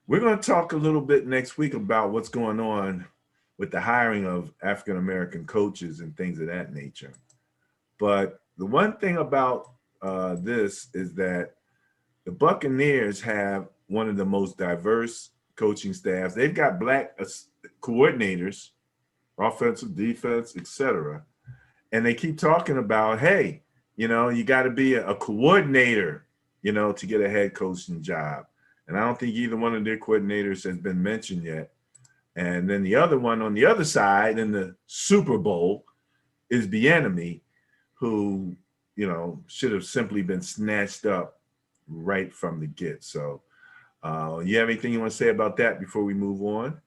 [SPEAKER 1] We're going to talk a little bit next week about what's going on with the hiring of African-American coaches and things of that nature. But the one thing about this is that the Buccaneers have one of the most diverse coaching staffs. They've got black coordinators, offensive, defense, etc. And they keep talking about, hey, you got to be a coordinator, to get a head coaching job. And I don't think either one of their coordinators has been mentioned yet. And then the other one on the other side in the Super Bowl is Bieniemy, who, should have simply been snatched up right from the get. So you have anything you want to say about that before we move on?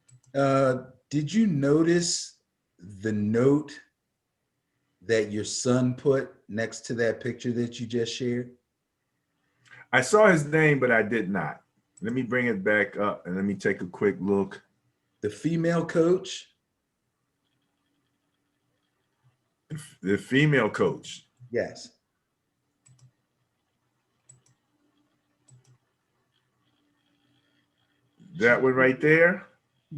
[SPEAKER 2] Did you notice the note that your son put next to that picture that you just shared?
[SPEAKER 1] I saw his name, but I did not. Let me bring it back up and let me take a quick look.
[SPEAKER 2] The female coach.
[SPEAKER 1] The female coach.
[SPEAKER 2] Yes.
[SPEAKER 1] That one right there.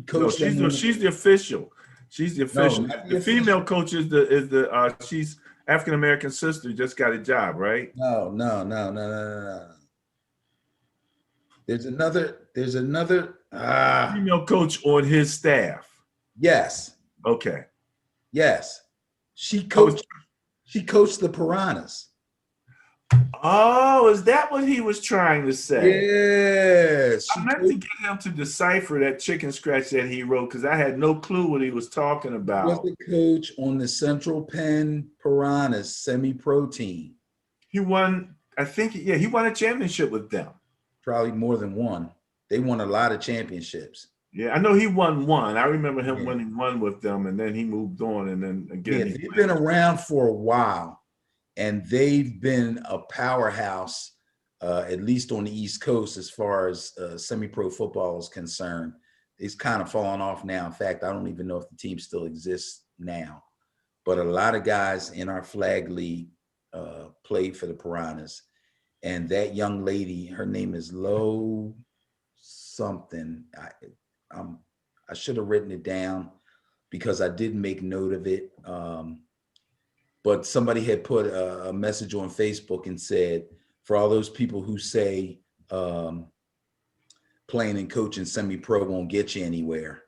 [SPEAKER 2] Coach,
[SPEAKER 1] no, she's the official. She's the official.
[SPEAKER 2] No,
[SPEAKER 1] the female coach is the she's African American sister, just got a job, right?
[SPEAKER 2] No. There's another
[SPEAKER 1] female coach on his staff.
[SPEAKER 2] Yes.
[SPEAKER 1] Okay.
[SPEAKER 2] Yes. She coached the Piranhas.
[SPEAKER 1] Oh, is that what he was trying to say?
[SPEAKER 2] Yes.
[SPEAKER 1] I meant to get him to decipher that chicken scratch that he wrote because I had no clue what he was talking about.
[SPEAKER 2] Was the coach on the Central Penn Piranhas semi-pro team.
[SPEAKER 1] He won, I think, he won a championship with them.
[SPEAKER 2] Probably more than one. They won a lot of championships.
[SPEAKER 1] Yeah, I know he won one. I remember him winning one with them, and then he moved on, and then again.
[SPEAKER 2] Yeah, they've been around for a while, and they've been a powerhouse, at least on the East Coast, as far as semi-pro football is concerned. It's kind of fallen off now. In fact, I don't even know if the team still exists now. But a lot of guys in our flag league played for the Piranhas. And that young lady, her name is Lo something. I should have written it down because I didn't make note of it. But somebody had put a message on Facebook and said, for all those people who say playing and coaching semi-pro won't get you anywhere,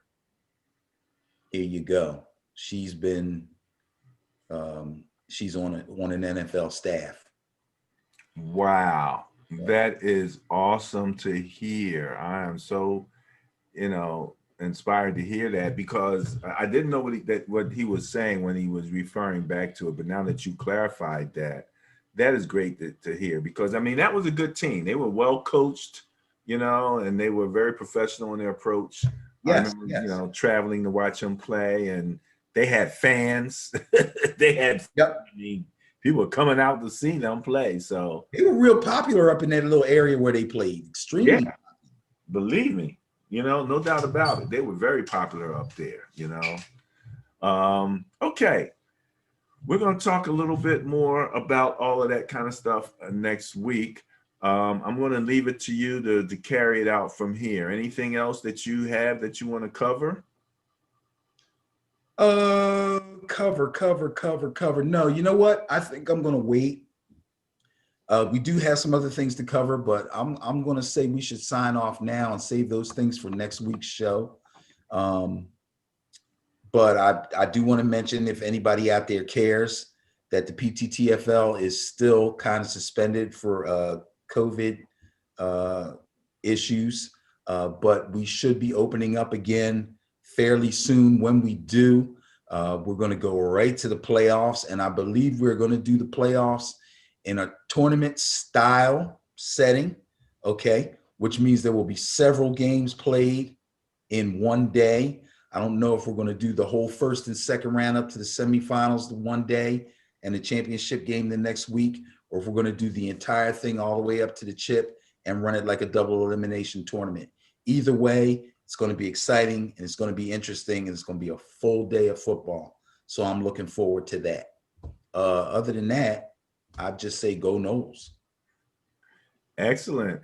[SPEAKER 2] here you go. She's been, she's on an NFL staff.
[SPEAKER 1] Wow, that is awesome to hear. I am so, inspired to hear that because I didn't know what he was saying when he was referring back to it. But now that you clarified that, that is great to hear because I mean that was a good team. They were well coached, and they were very professional in their approach.
[SPEAKER 2] Yes,
[SPEAKER 1] I remember, traveling to watch them play, and they had fans. They had.
[SPEAKER 2] Yep.
[SPEAKER 1] I mean, people were coming out to see them play. So
[SPEAKER 2] they were real popular up in that little area where they played. Extremely.
[SPEAKER 1] Yeah, believe me, no doubt about it. They were very popular up there, Okay. We're going to talk a little bit more about all of that kind of stuff next week. I'm going to leave it to you to carry it out from here. Anything else that you have that you want to cover?
[SPEAKER 2] Cover. No, you know what? I think I'm going to wait. We do have some other things to cover, but I'm going to say we should sign off now and save those things for next week's show. But I do want to mention, if anybody out there cares, that the PTTFL is still kind of suspended for COVID issues, but we should be opening up again fairly soon. When we do, we're going to go right to the playoffs, and I believe we're going to do the playoffs in a tournament style setting, okay, which means there will be several games played in one day. I don't know if we're going to do the whole first and second round up to the semifinals the one day and the championship game the next week, or if we're going to do the entire thing all the way up to the chip and run it like a double elimination tournament. Either way, it's going to be exciting and it's going to be interesting and it's going to be a full day of football. So I'm looking forward to that. Other than that, I'd just say go Noles.
[SPEAKER 1] Excellent.